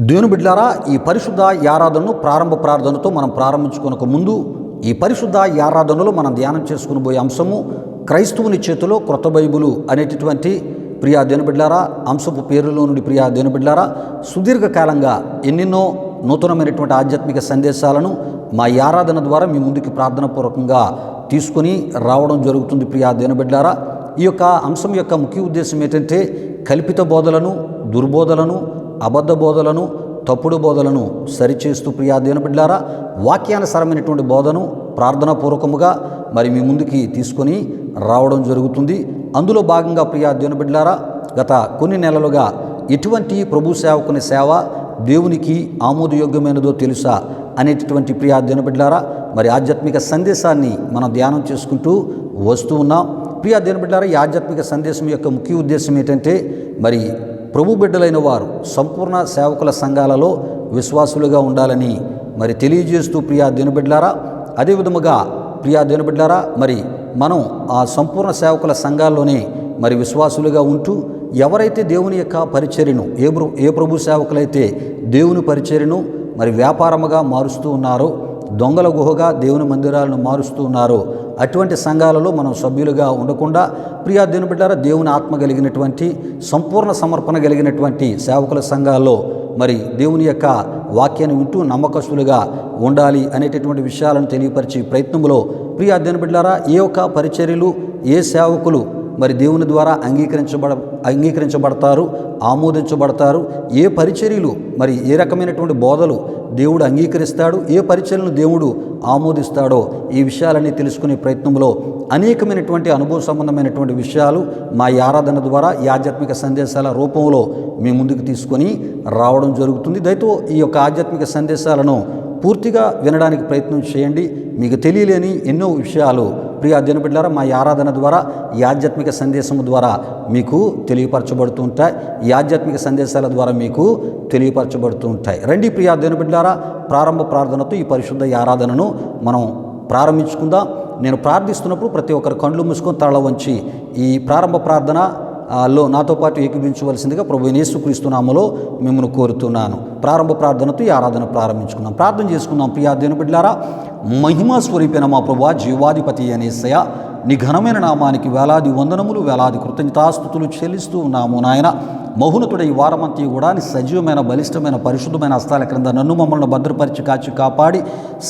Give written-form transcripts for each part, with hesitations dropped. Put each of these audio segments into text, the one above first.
దేవుని బిడ్డలారా, ఈ పరిశుద్ధ ఆరాధనను ప్రారంభ ప్రార్థనతో మనం ప్రారంభించుకొనక ముందు ఈ పరిశుద్ధ ఆరాధనలో మనం ధ్యానం చేసుకుని పోయే అంశము క్రైస్తవుని చేతిలో క్రొత్త బైబిలు అనేటటువంటి ప్రియా దేవుని బిడ్డలారా అంశపు పేరులో నుండి ప్రియా దేవుని బిడ్డలారా సుదీర్ఘకాలంగా ఎన్నెన్నో నూతనమైనటువంటి ఆధ్యాత్మిక సందేశాలను మా ఆరాధన ద్వారా మీ ముందుకి ప్రార్థనాపూర్వకంగా తీసుకొని రావడం జరుగుతుంది. ప్రియా దేవుని బిడ్డలారా, ఈ యొక్క అంశం యొక్క ముఖ్య ఉద్దేశం ఏంటంటే కల్పిత బోధలను, దుర్బోధలను, అబద్ధ బోధలను, తప్పుడు బోధలను సరిచేస్తూ ప్రియా దేవుని బిడ్డలారా వాక్యానుసారమైనటువంటి బోధను ప్రార్థనాపూర్వకముగా మరి మీ ముందుకి తీసుకొని రావడం జరుగుతుంది. అందులో భాగంగా ప్రియా దేవుని బిడ్డలారా గత కొన్ని నెలలుగా ఎటువంటి ప్రభు సేవకుని సేవ దేవునికి ఆమోదయోగ్యమైనదో తెలుసా అనేటటువంటి ప్రియా దేవుని బిడ్డలారా మరి ఆధ్యాత్మిక సందేశాన్ని మనం ధ్యానం చేసుకుంటూ వస్తూ ఉన్నాం. ప్రియా దేవుని బిడ్డలారా, ఈ ఆధ్యాత్మిక సందేశం యొక్క ముఖ్య ఉద్దేశం ఏంటంటే మరి ప్రభు బిడ్డలైన వారు సంపూర్ణ సేవకుల సంఘాలలో విశ్వాసులుగా ఉండాలని మరి తెలియజేస్తూ ప్రియా దేవుని బిడ్డలారా, అదే విధముగా ప్రియా దేవుని బిడ్డలారా మరి మనం ఆ సంపూర్ణ సేవకుల సంఘాల్లోనే మరి విశ్వాసులుగా ఉంటూ ఎవరైతే దేవుని యొక్క పరిచర్యను ఏ ప్రభు సేవకులైతే దేవుని పరిచర్యను మరి వ్యాపారముగా మారుస్తూ ఉన్నారో, దొంగల గుహగా దేవుని మందిరాలను మారుస్తూ ఉన్నారో అటువంటి సంఘాలలో మనం సభ్యులుగా ఉండకుండా ప్రియా దేవుని బిడ్డలారా దేవుని ఆత్మ కలిగినటువంటి సంపూర్ణ సమర్పణ కలిగినటువంటి సేవకుల సంఘాల్లో మరి దేవుని యొక్క వాక్యాన్ని వింటూ నమ్మకస్తులుగా ఉండాలి అనేటటువంటి విషయాలను తెలియపరిచే ప్రయత్నంలో ప్రియా దేవుని బిడ్డలారా ఏ ఒక్క పరిచర్యలు ఏ సేవకులు మరి దేవుని ద్వారా అంగీకరించబడతారు, ఆమోదించబడతారు, ఏ పరిచర్యలు మరి ఏ రకమైనటువంటి బోధలు దేవుడు అంగీకరిస్తాడు, ఏ పరిచర్యలను దేవుడు ఆమోదిస్తాడో ఈ విషయాలన్నీ తెలుసుకునే ప్రయత్నంలో అనేకమైనటువంటి అనుభవ సంబంధమైనటువంటి విషయాలు మా ఆరాధన ద్వారా ఈ ఆధ్యాత్మిక సందేశాల రూపంలో మీ ముందుకు తీసుకొని రావడం జరుగుతుంది. దయతో ఈ యొక్క ఆధ్యాత్మిక సందేశాలను పూర్తిగా వినడానికి ప్రయత్నం చేయండి. మీకు తెలియలేని ఎన్నో విషయాలు ప్రియా దేవుని బిడ్డలారా మా ఆరాధన ద్వారా ఈ ఆధ్యాత్మిక సందేశం ద్వారా మీకు తెలియపరచబడుతూ ఉంటాయి. ఈ ఆధ్యాత్మిక సందేశాల ద్వారా మీకు తెలియపరచబడుతూ ఉంటాయి. రండి ప్రియా దేవుని బిడ్డలారా, ప్రారంభ ప్రార్థనతో ఈ పరిశుద్ధ ఆరాధనను మనం ప్రారంభించుకుందాం. నేను ప్రార్థిస్తున్నప్పుడు ప్రతి ఒక్కరు కళ్ళు మూసుకొని తల వంచి ఈ ప్రారంభ ప్రార్థన లో నాతో పాటు ఏకీభించవలసిందిగా ప్రభు యేసుక్రీస్తు నామములో మిమ్మల్ని కోరుతున్నాను. ప్రారంభ ప్రార్థనతో ఈ ఆరాధన ప్రారంభించుకుందాం. ప్రార్థన చేసుకుందాం. ప్రియా దేవుని బిడ్డలారా, మహిమా స్వరూపైన మా ప్రభువా, జీవాధిపతి యేసయ్యా, నీ ఘనమైన నామానికి వేలాది వందనములు, వేలాది కృతజ్ఞతాస్తుతులు చెల్లిస్తూ ఉన్నాము నాయన. మహోన్నతుడ ఈ వారమంతా కూడా నీ సజీవమైన, బలిష్టమైన, పరిశుద్ధమైన హస్తాల క్రింద నన్ను మమ్మల్ని భద్రపరిచి కాచి కాపాడి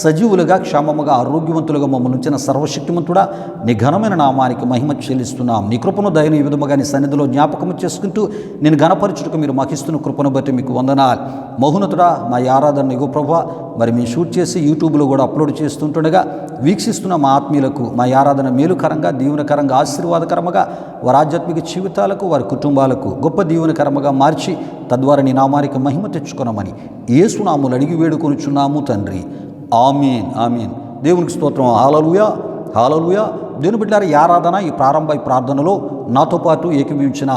సజీవులుగా, క్షేమముగా, ఆరోగ్యవంతులుగా మమ్మల్ని ఉంచిన సర్వశక్తిమంతుడా నీ ఘనమైన నామానికి మహిమ చెల్లిస్తున్నాం. నీ కృపను దయను ఈ విధముగా నీ సన్నిధిలో జ్ఞాపకము చేసుకుంటూ నేను ఘనపరచుటకు మీరు మాకు ఇస్తున్న కృపను బట్టి మీకు వందనాలు. మహోన్నతుడా మా ఆరాధన ఇగో ప్రభువా మరి మీ షూట్ చేసి యూట్యూబ్లో కూడా అప్లోడ్ చేస్తుంటుండగా వీక్షిస్తున్న మా ఆత్మీయులకు మా ఆరాధన మేలుకరంగా, దీవెనకరంగా, ఆశీర్వాదకరంగా వారి ఆధ్యాత్మిక జీవితాలకు, వారి కుటుంబాలకు గొప్ప దీవెనకరంగా మార్చి తద్వారా నీ నామానికి మహిమ తెచ్చుకొనమని యేసు నామములో అడిగి వేడుకొనుచున్నాము తండ్రి. ఆమేన్, ఆమేన్. దేవునికి స్తోత్రం. హల్లెలూయా, హల్లెలూయా. దేవుని బిడ్డలారా, ఈ ఆరాధన ఈ ప్రారంభ ప్రార్థనలో నాతో పాటు ఏకీభవించిన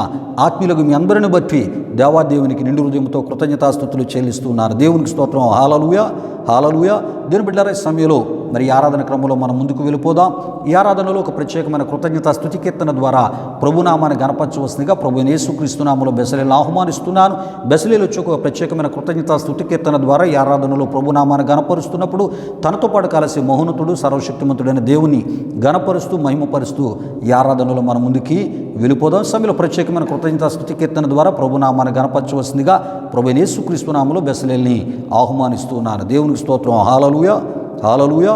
ఆత్మీయులకు మీ అందరిని బట్టి దేవాదేవునికి నిండు హృదయంతో కృతజ్ఞతాస్తుతులు చెల్లిస్తున్నారు. దేవునికి స్తోత్రం. హల్లెలూయా, హల్లెలూయా. దేవుని బిడ్డలారా, ఈ సమయంలో మరి ఈ ఆరాధన క్రమంలో మనం ముందుకు వెళ్ళిపోదాం. ఈ ఆరాధనలో ఒక ప్రత్యేకమైన కృతజ్ఞతా స్తుతి కీర్తన ద్వారా ప్రభునామాన్ని గణపరచవలసిందిగా ప్రభు యేసుక్రీస్తు నామములో బెసలేలను ఆహ్వానిస్తున్నాను. బెసలేలు వచ్చి ఒక ప్రత్యేకమైన కృతజ్ఞతా స్తుతి కీర్తన ద్వారా ఈ ఆరాధనలో ప్రభునామాన్ని గణపరుస్తున్నప్పుడు తనతో పాటు కలిసి మహోన్నతుడు, సర్వశక్తిమంతుడైన దేవుని గణపరుస్తూ, మహిమపరుస్తూ ఈ ఆరాధనలో మనం ముందుకి వెళ్ళిపోదాం. సమయంలో ప్రత్యేకమైన కృతజ్ఞతా స్తుతి కీర్తన ద్వారా ప్రభునామాన్ని గణపరచవలసిందిగా ప్రభు యేసుక్రీస్తు నామములో బెసలేల్ని ఆహ్వానిస్తున్నాను. దేవునికి స్తోత్రం. హల్లెలూయా, హల్లెలూయా.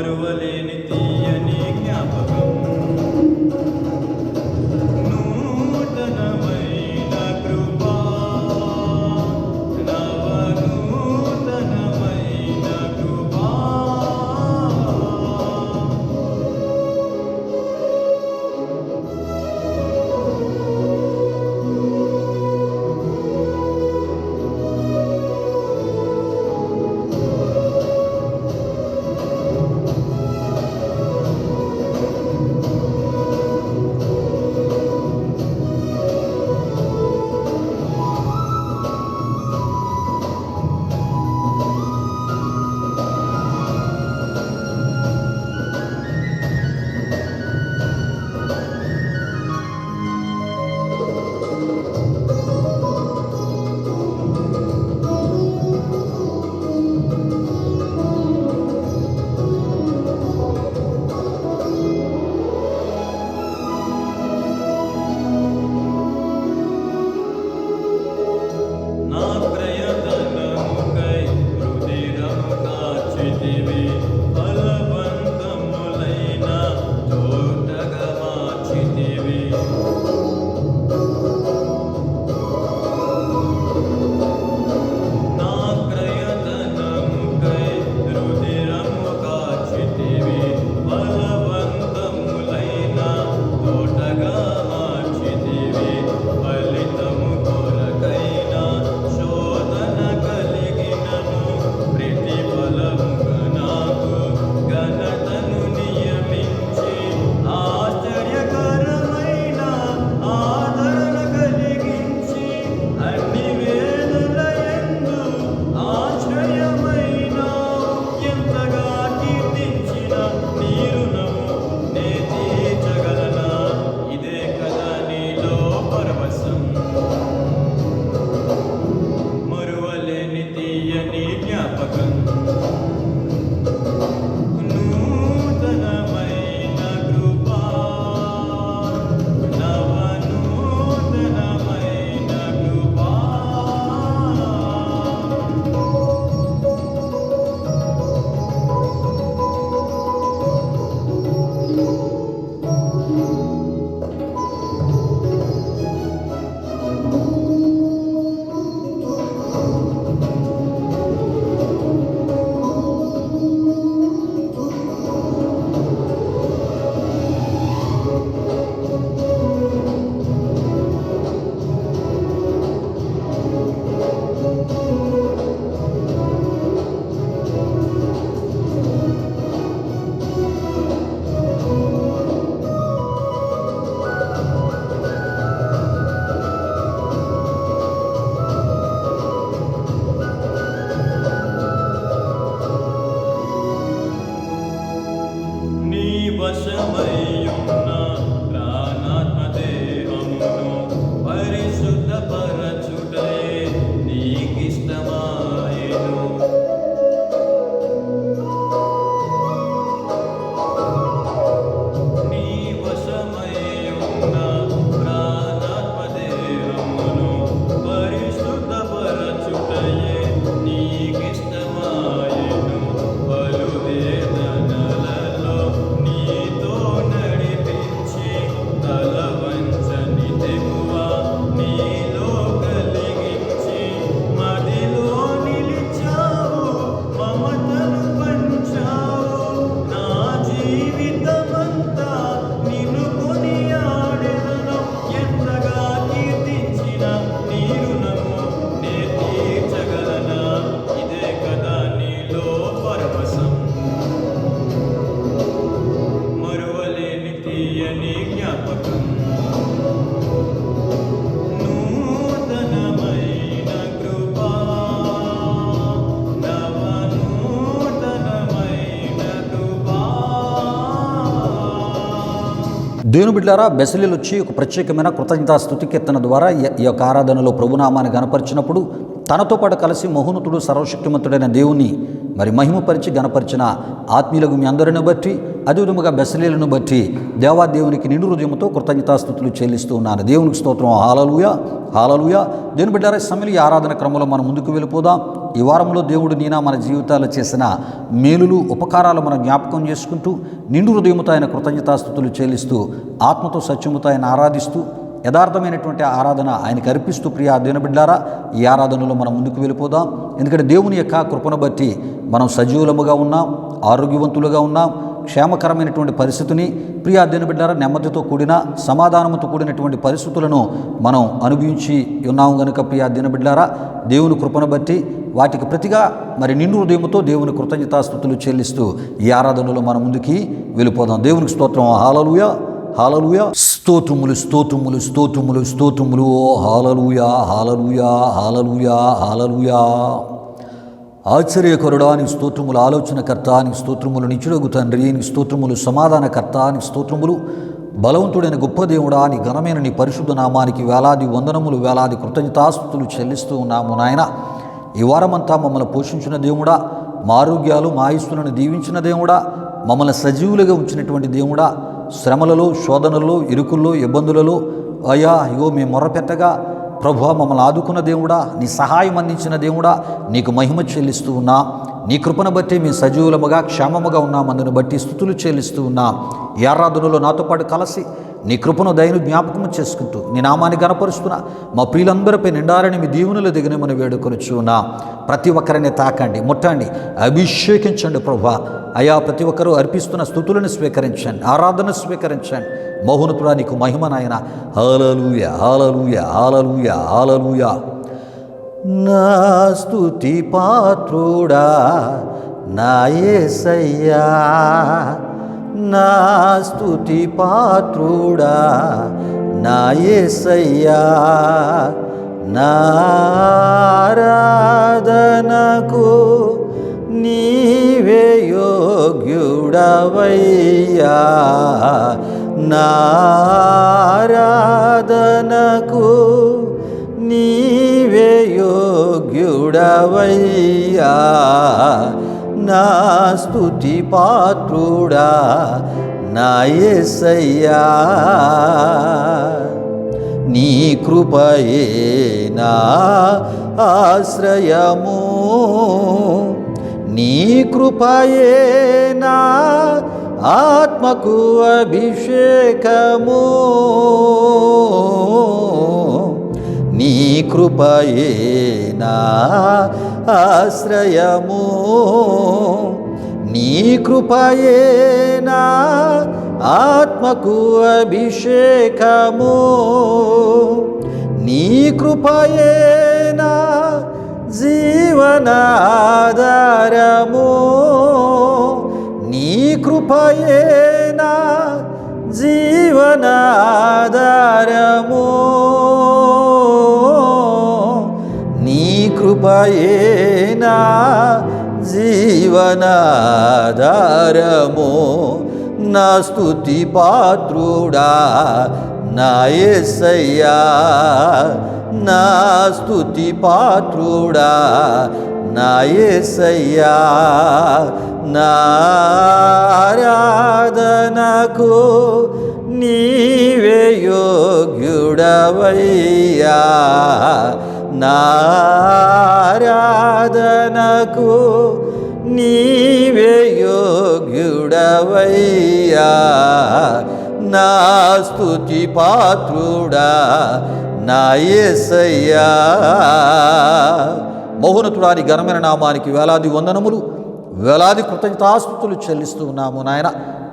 మరువలేని తీయని జ్ఞాపకం నూతనమైన కృపా నవనూతనమైన కృపా నా ప్రయతనముకై రుధిరము కార్చితివి ఫలవంతములైన తోటగా మార్చితివి నా ప్రయతనముకై రుధిరము కార్చితివి ఫలవంతములైన తోటగా మార్చితివి ఫలితము కొరకైన శోధన కలిగినను ప్రతిఫలముగా నాకు ఘనతను నియమించి ఆశ్చర్యకరమైన ఆదరణ కలిగించి అన్ని వేళలయందు ఆశ్రయమైన ఎంతగా కీర్తించిన నీ రుణము నే తీర్చగలనా ఇదే కదా నీలో పరవశం మరువలేని తీయని జ్ఞాపకం నూతనమైన కృపా నవనూతనమైన కృపా నీ వశమయ్యున్న ప్రాణాత్మదేహమును పరిశుద్ధపరచుటయే నీకిష్టమాయెను నీ వశమయ్యున్న ప్రాణాత్మదేహమును పరిశుద్ధపరచుటయే నీకిష్టమాయెను పలు వేదనలలో నీతో నడిపించి తల వంచని తెగువ నీలో కలిగించి మదిలో నిలిచావు మమతను పంచావు నా జీవితమంతా నిన్ను కొనియాడెదను ఎంతగా కీర్తించిన నీ రుణము నే తీర్చగలనా ఇదే కదా నీలో పరవశం మరువలేని తీయని జ్ఞాపకం నూతనమైన కృపా నవనూతనమైన కృపా దేవుని బిడ్డలారా, బెసలీలు వచ్చి ఒక ప్రత్యేకమైన కృతజ్ఞతాస్తుతి కీర్తన ద్వారా ఈ యొక్క ఆరాధనలో ప్రభునామాన్ని గణపరిచినప్పుడు తనతో పాటు కలిసి మహోన్నతుడు సర్వశక్తిమంతుడైన దేవుని మరి మహిమపరిచి గణపరిచిన ఆత్మీయులకు మీ అందరిని బట్టి అదేవిధముగా బెసలీలను బట్టి దేవాదేవునికి నిండు హృదయంతో కృతజ్ఞతాస్తుతులు చెల్లిస్తూ ఉన్నాను. దేవునికి స్తోత్రం. హల్లెలూయా, హల్లెలూయా. దేవుని బిడ్డలారా, సమయంలో ఈ ఆరాధన క్రమంలో మనం ముందుకు వెళ్ళిపోదాం. ఈ వారంలో దేవుడు నీనా మన జీవితాల్లో చేసిన మేలులు ఉపకారాలు మనం జ్ఞాపకం చేసుకుంటూ నిండు హృదయముతో ఆయన కృతజ్ఞతాస్తుతులు చెల్లిస్తూ ఆత్మతో సత్యముతో ఆయన ఆరాధిస్తూ యథార్థమైనటువంటి ఆరాధన ఆయనకు అర్పిస్తూ ప్రియ దినబిడ్డారా ఈ ఆరాధనలో మనం ముందుకు వెళ్ళిపోదాం. ఎందుకంటే దేవుని యొక్క కృపను బట్టి మనం సజీవులముగా ఉన్నాం, ఆరోగ్యవంతులుగా ఉన్నాం. క్షేమకరమైనటువంటి పరిస్థితిని ప్రియ దినబిడ్డారా నెమ్మదితో కూడిన సమాధానంతో కూడినటువంటి పరిస్థితులను మనం అనుభవించి ఉన్నాం గనుక ప్రియ దినబిడ్డారా దేవుని కృపను బట్టి వాటికి ప్రతిగా మరి నిండు హృదయముతో దేవుని కృతజ్ఞతాస్తుతులు చెల్లిస్తూ ఈ ఆరాధనలో మనం ముందుకి వెళ్ళిపోదాం. దేవునికి స్తోత్రం. హల్లెలూయా, హల్లెలూయా. స్తోత్రములు స్తోత్రములు స్తోత్రములు స్తోత్రములు. హల్లెలూయా, హల్లెలూయా, హల్లెలూయా, హల్లెలూయా. ఆశ్చర్యకరుడా నీకు స్తోత్రములు, ఆలోచనకర్త నీకు స్తోత్రములు, నిత్యుడగు తండ్రి నీకు స్తోత్రములు, సమాధానకర్త నీకు స్తోత్రములు, బలవంతుడైన గొప్ప దేవుడా నీ ఘనమైన నీ పరిశుద్ధ నామానికి వేలాది వందనములు, వేలాది కృతజ్ఞతాస్తుతులు చెల్లిస్తూ ఉన్నాము నాయన. ఈ వారమంతా మమ్మల్ని పోషించిన దేవుడా, మా ఆరోగ్యాలు మా ఆయుస్సులను దీవించిన దేవుడా, మమ్మల్ని సజీవులుగా ఉంచినటువంటి దేవుడా, శ్రమలలో శోధనల్లో ఇరుకుల్లో ఇబ్బందులలో అయ్యా ఇగో మేము మొర్రపెట్టగా ప్రభువా మమ్మల్ని ఆదుకున్న దేవుడా, నీ సహాయం అందించిన దేవుడా నీకు మహిమ చెల్లిస్తూ ఉన్నా. నీ కృపను బట్టి మేము సజీవులముగా క్షేమముగా ఉన్నాం. అందును బట్టి స్తుతులు చెల్లిస్తూ ఉన్నాం. ఈ ఆరాధనలో నాతో పాటు కలిసి నీ కృపను దయను జ్ఞాపకము చేసుకుంటూ నీ నామాన్ని గణపరుస్తున్నా. మా ప్రియులందరిపై నిండారని మీ దీవెనలు దిగనమని వేడుకొనుచున్నా. ప్రతి ఒక్కరిని తాకండి, ముట్టండి, అభిషేకించండి ప్రభువా. అయా ప్రతి ఒక్కరూ అర్పిస్తున్న స్తుతులను స్వీకరించండి, ఆరాధన స్వీకరించండి. మహోన్నతుడా నీకు మహిమ నాయన. హల్లెలూయా, హల్లెలూయా, హల్లెలూయా, హల్లెలూయా. నా స్తుతి పాత్రుడా నా యేసయ్యా, నా స్తుతి పాత్రుడా నా యేసయ్యా, నా ఆరాధనకు నీవే యోగ్యుడవయ్యా, నా ఆరాధనకు నీవే యోగ్యుడవయ్యా, నా స్తుతి పాత్రుడా నా యేసయ్యా. నీ కృపయే నా ఆశ్రయము, నీ కృపయే నా ఆత్మకు అభిషేకము, నీ కృపయే నా ఆశ్రయము, నీ కృపయే నా ఆత్మకు అభిషేకము, నీ కృపయే నా జీవనాధారము, నీ కృపయే నా జీవనాధారము, నీ కృపయే నా జీవనాధారము. నా స్తుతి పాత్రుడా నా యేసయ్యా, నా స్తుతి పాత్రుడా నా యేసయ్యా, నా ఆరాధనకు నీవే యోగ్యుడవయ్యా, నా ఆరాధనకు నీవే యోగ్యుడవయ్యా, నా స్తుతి పాత్రుడా నా యేసయ్యా. మహోన్నతుడా నీ ఘనమైన నామానికి వేలాది వందనములు, వేలాది కృతజ్ఞతాస్తుతులు చెల్లిస్తూ ఉన్నాము నాయన.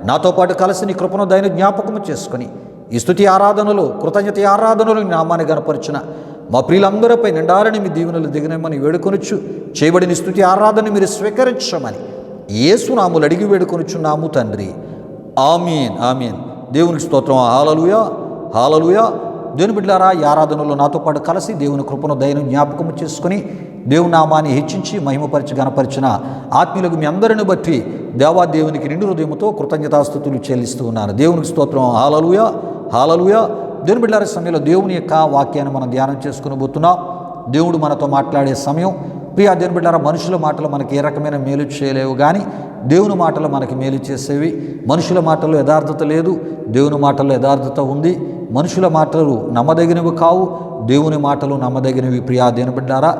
నాతో పాటు కలిసి నీ కృపను దయను జ్ఞాపకము చేసుకొని ఈ స్తుతి ఆరాధనలో కృతజ్ఞత ఆరాధనలు నీ నామాన్ని గనపరిచిన మా ప్రియులందరిపై నిండారని మీ దీవెనలు దిగనమని వేడుకొనుచు చేయబడిన స్తుతి ఆరాధన మీరు స్వీకరించమని యేసు నామములో అడిగి వేడుకొనుచున్నాము తండ్రి. ఆమీన్, ఆమీన్. దేవునికి స్తోత్రం. హల్లెలూయా, హల్లెలూయా. దేవుని బిడ్డలారా ఈ ఆరాధనలో నాతో పాటు కలిసి దేవుని కృపను దయను జ్ఞాపకము చేసుకుని దేవుని నామాన్ని హెచ్చించి మహిమపరిచి గణపరిచిన ఆత్మీయులకు మీ అందరిని బట్టి దేవాదేవునికి నిండు హృదయముతో కృతజ్ఞతాస్తుతులు చెల్లిస్తూ ఉన్నాను. దేవునికి స్తోత్రం. హల్లెలూయా, హల్లెలూయా. దేవుని బిడ్డలారా సమయంలో దేవుని యొక్క వాక్యాన్ని మనం ధ్యానం చేసుకుని పోతున్నాం. దేవుడు మనతో మాట్లాడే సమయం ప్రియా దేవుని బిడ్డారా, మనుషుల మాటలు మనకి ఏ రకమైన మేలు చేయలేవు, కానీ దేవుని మాటలు మనకి మేలు చేసేవి. మనుషుల మాటల్లో యథార్థత లేదు, దేవుని మాటల్లో యథార్థత ఉంది. మనుషుల మాటలు నమ్మదగినవి కావు, దేవుని మాటలు నమ్మదగినవి. ప్రియా దేవుని బిడ్డారా,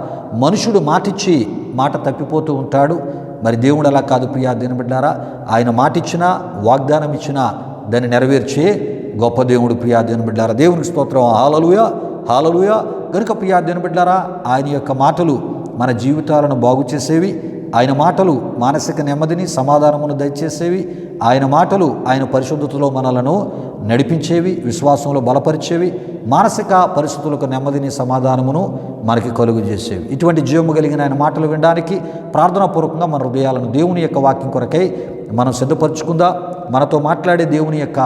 మనుషుడు మాటిచ్చి మాట తప్పిపోతూ ఉంటాడు, మరి దేవుడు అలా కాదు. ప్రియా దేవుని బిడ్డారా, ఆయన మాటిచ్చినా వాగ్దానం ఇచ్చినా దాన్ని నెరవేర్చే గొప్ప దేవుడు. ప్రియా దేవుని బిడ్డారా, దేవునికి స్తోత్రం. హల్లెలూయా, హల్లెలూయా. కనుక ప్రియా దేవుని బిడ్డారా, ఆయన యొక్క మాటలు మన జీవితాలను బాగు చేసేవి. ఆయన మాటలు మానసిక నెమ్మదిని సమాధానమును దయచేసేవి. ఆయన మాటలు ఆయన పరిశుద్ధతలో మనలను నడిపించేవి, విశ్వాసంలో బలపరిచేవి, మానసిక పరిస్థితులకు నెమ్మదిని సమాధానమును మనకి కలుగు చేసేవి. ఇటువంటి జీవము కలిగిన ఆయన మాటలు వినడానికి ప్రార్థనాపూర్వకంగా మన హృదయాలను దేవుని యొక్క వాక్యం కొరకై మనం సిద్ధపరచుకుందాం. మనతో మాట్లాడే దేవుని యొక్క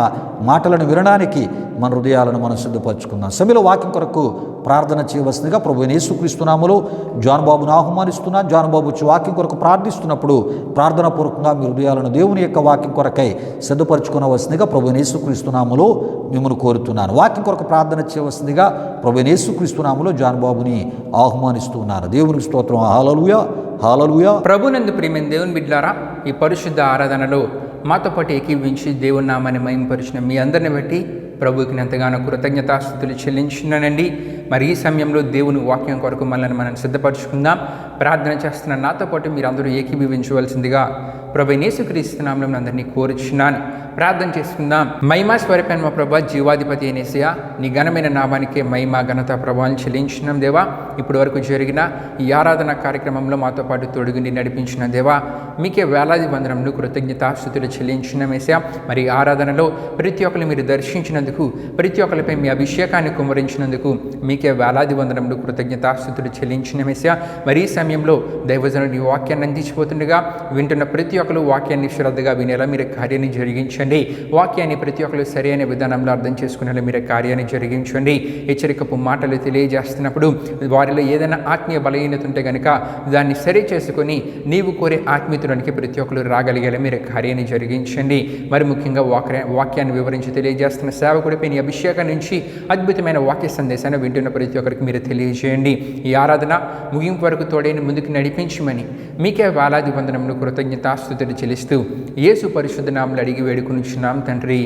మాటలను వినడానికి మన హృదయాలను మనం సిద్ధపరచుకుందాం. సమయంలో వాక్యం కొరకు ప్రార్థన చేయవలసిందిగా ప్రభువైన యేసుక్రీస్తు నామములో జాన్ బాబును ఆహ్వానిస్తున్నా. జాన్ బాబు వచ్చి వాక్యం కొరకు ప్రార్థిస్తున్నప్పుడు ప్రార్థనాపూర్వకంగా మీ హృదయాలను దేవుని యొక్క వాక్యం కొరకై సిద్ధపరచుకునవలసిందిగా ప్రభువైన యేసుక్రీస్తు నామములో మిమ్మల్ని కోరుతున్నాను. వాక్యం కొరకు ప్రార్థన చేయవలసిందిగా ప్రభువైన యేసుక్రీస్తు నామములో జాన్ బాబుని ఆహ్వానిస్తున్నాను. దేవునికి స్తోత్రం. హల్లెలూయా, హల్లెలూయా. ప్రభునందు ప్రియమైన దేవుని బిడ్డలారా, ఈ పరిశుద్ధ ఆరాధనలో మాతో పాటు ఏకీవించి దేవుని నామాన్ని మహిమపరిచిన మీ అందరిని బట్టి ప్రభువుకి ఎంతగానో కృతజ్ఞతాస్తుతులు చెల్లించున్నానండి. మరి ఈ సమయంలో దేవుని వాక్యం కొరకు మనల్ని మనం సిద్ధపరచుకుందాం. ప్రార్థన చేస్తున్న నాతో పాటు మీరు అందరూ ఏకీభవించవలసిందిగా ప్రభువైన యేసుక్రీస్తు నామములో అందరినీ కోరుచున్నాను. ప్రార్థన చేసుకుందాం. మహిమా స్వరూపైన మా ప్రభా, జీవాధిపతి అయిన యేసయ్యా, నీ ఘనమైన నామానికే మహిమ ఘనత ప్రభావం చెల్లించున్నాం దేవా. ఇప్పటి వరకు జరిగిన ఈ ఆరాధన కార్యక్రమంలో మాతో పాటు తొడుగుని నడిపించిన దేవా, మీకే వేలాది వందనములు కృతజ్ఞతాస్తుతులు చెల్లించున్నాం యేసయ్యా. మరి ఆరాధనలో ప్రతి ఒక్కరిని మీరు దర్శించినందుకు, ప్రతి ఒక్కరిపై మీ అభిషేకాన్ని కుమ్మరించినందుకు మీకే వేలాది వందనములు కృతజ్ఞతాస్తుతులు చెల్లించున్నాం యేసయ్యా. మరి ఈ సమయంలో దైవజనుడు ఈ వాక్యాన్ని అందించిపోతుండగా వింటున్న ప్రతి ఒక్కరు వాక్యాన్ని శ్రద్ధగా వినేలా మీరు కార్యాన్ని జరిగించండి. వాక్యాన్ని ప్రతి ఒక్కరు సరైన విధానంలో అర్థం చేసుకునేలా మీరు కార్యాన్ని జరిగించండి. హెచ్చరికపు మాటలు తెలియజేస్తున్నప్పుడు వారిలో ఏదైనా ఆత్మీయ బలహీనత ఉంటే కనుక దాన్ని సరి చేసుకొని నీవు కోరే ఆత్మీయతలోనికి ప్రతి ఒక్కరు రాగలిగేలా మీరు కార్యాన్ని జరిగించండి. మరి ముఖ్యంగా వాక్యాన్ని వివరించి తెలియజేస్తున్న సేవకుడిపై నీ అభిషేకం నుంచి అద్భుతమైన వాక్య సందేశాన్ని వింటున్న ప్రతి ఒక్కరికి మీరు తెలియజేయండి. ఈ ఆరాధన ముగింపు వరకు తోడైన ముందుకు నడిపించమని మీకే వేలాది వందనములు కృతజ్ఞతాస్తుతులు చెల్లిస్తూ యేసు పరిశుద్ధ నామములో అడిగి వేడుకొనుచున్నాం తండ్రి,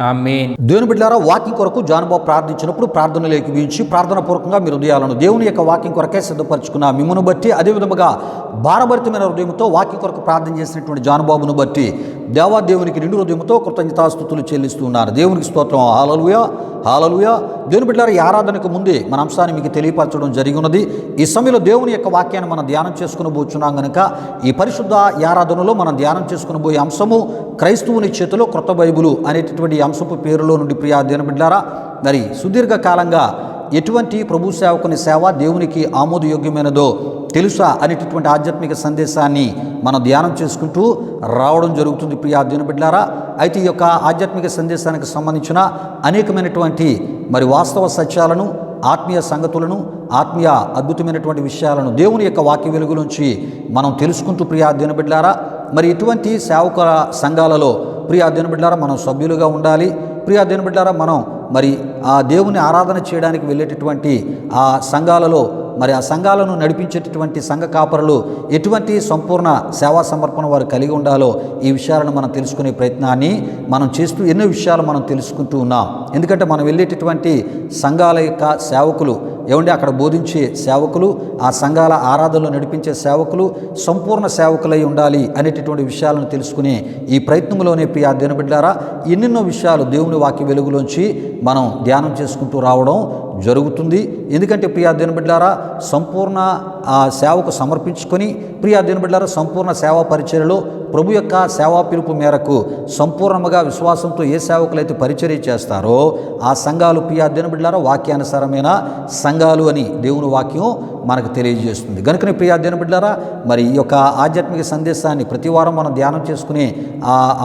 ఆమేన్. దేవుని బిడ్డలారా, వాక్యం కొరకు జాన్ బాబు ప్రార్థించినప్పుడు ప్రార్థనలు ఏకీభవించి ప్రార్థనాపూర్వకంగా మీరు హృదయాలను దేవుని యొక్క వాక్యం కొరకే సిద్ధపరచుకున్న మిమ్మల్ని బట్టి, అదేవిధముగా భారభరితమైన హృదయంతో వాక్యం కొరకు ప్రార్థన చేసినటువంటి జాన్ బాబును బట్టి దేవాదేవునికి నిండు హృదయంతో కృతజ్ఞతాస్తుతులు చెల్లిస్తున్నారు. దేవునికి స్తోత్రం. హల్లెలూయా, హల్లెలూయా. దేవుని బిడ్డలారా, ఈ ఆరాధనకు ముందే మన అంశాన్ని మీకు తెలియపరచడం జరిగి ఉన్నది. ఈ సమయంలో దేవుని యొక్క వాక్యాన్ని మనం ధ్యానం చేసుకునబోచున్నాం కనుక ఈ పరిశుద్ధ ఆరాధనలో మనం ధ్యానం చేసుకునబోయే అంశము క్రైస్తవుని చేతిలో క్రొత్త బైబిలు అనేటటువంటి అంశపు పేరులో నుండి ప్రియా దేవుని బిడ్డలారా, మరి సుదీర్ఘకాలంగా ఎటువంటి ప్రభు సేవకుని సేవ దేవునికి ఆమోదయోగ్యమైనదో తెలుసా అనేటటువంటి ఆధ్యాత్మిక సందేశాన్ని మనం ధ్యానం చేసుకుంటూ రావడం జరుగుతుంది ప్రియా దేవుని బిడ్డలారా. అయితే ఈ యొక్క ఆధ్యాత్మిక సందేశానికి సంబంధించిన అనేకమైనటువంటి మరి వాస్తవ సత్యాలను, ఆత్మీయ సంగతులను, ఆత్మీయ అద్భుతమైనటువంటి విషయాలను దేవుని యొక్క వాక్య వెలుగులోంచి మనం తెలుసుకుంటూ ప్రియా దేవుని బిడ్డలారా, మరి ఇటువంటి సేవకుల సంఘాలలో ప్రియా దేవుని బిడ్డలారా మనం సభ్యులుగా ఉండాలి. ప్రియా దేవుని బిడ్డలారా, మనం మరి ఆ దేవుని ఆరాధన చేయడానికి వెళ్ళేటటువంటి ఆ సంఘాలలో మరి ఆ సంఘాలను నడిపించేటటువంటి సంఘ కాపరులు ఎటువంటి సంపూర్ణ సేవా సమర్పణ వారు కలిగి ఉండాలో ఈ విషయాలను మనం తెలుసుకునే ప్రయత్నాన్ని మనం చేస్తూ ఎన్నో విషయాలు మనం తెలుసుకుంటూ ఉన్నాం. ఎందుకంటే మనం వెళ్ళేటటువంటి సంఘాల యొక్క సేవకులు ఏమంటే అక్కడ బోధించే సేవకులు, ఆ సంఘాల ఆరాధనలు నడిపించే సేవకులు సంపూర్ణ సేవకులై ఉండాలి అనేటటువంటి విషయాలను తెలుసుకునే ఈ ప్రయత్నంలోనే ప్రియా దేవుని బిడ్డలారా ఎన్నెన్నో విషయాలు దేవుని వాక్య వెలుగులోంచి మనం ధ్యానం చేసుకుంటూ రావడం జరుగుతుంది. ఎందుకంటే ప్రియా దేవుని బిడ్డలారా సంపూర్ణ ఆ సేవకు సమర్పించుకొని ప్రియా దేవుని బిడ్డలారా సంపూర్ణ సేవా పరిచర్యలో ప్రభు యొక్క సేవా పిలుపు మేరకు సంపూర్ణముగా విశ్వాసంతో ఏ సేవకులైతే పరిచర్య చేస్తారో ఆ సంఘాలు ప్రియా దేవుని బిడ్డలారా వాక్యానుసారమైన సంఘాలు అని దేవుని వాక్యం మనకు తెలియజేస్తుంది. కనుకనే ప్రియా దేవుని బిడ్డలారా మరి ఈ యొక్క ఆధ్యాత్మిక సందేశాన్ని ప్రతి వారం మనం ధ్యానం చేసుకునే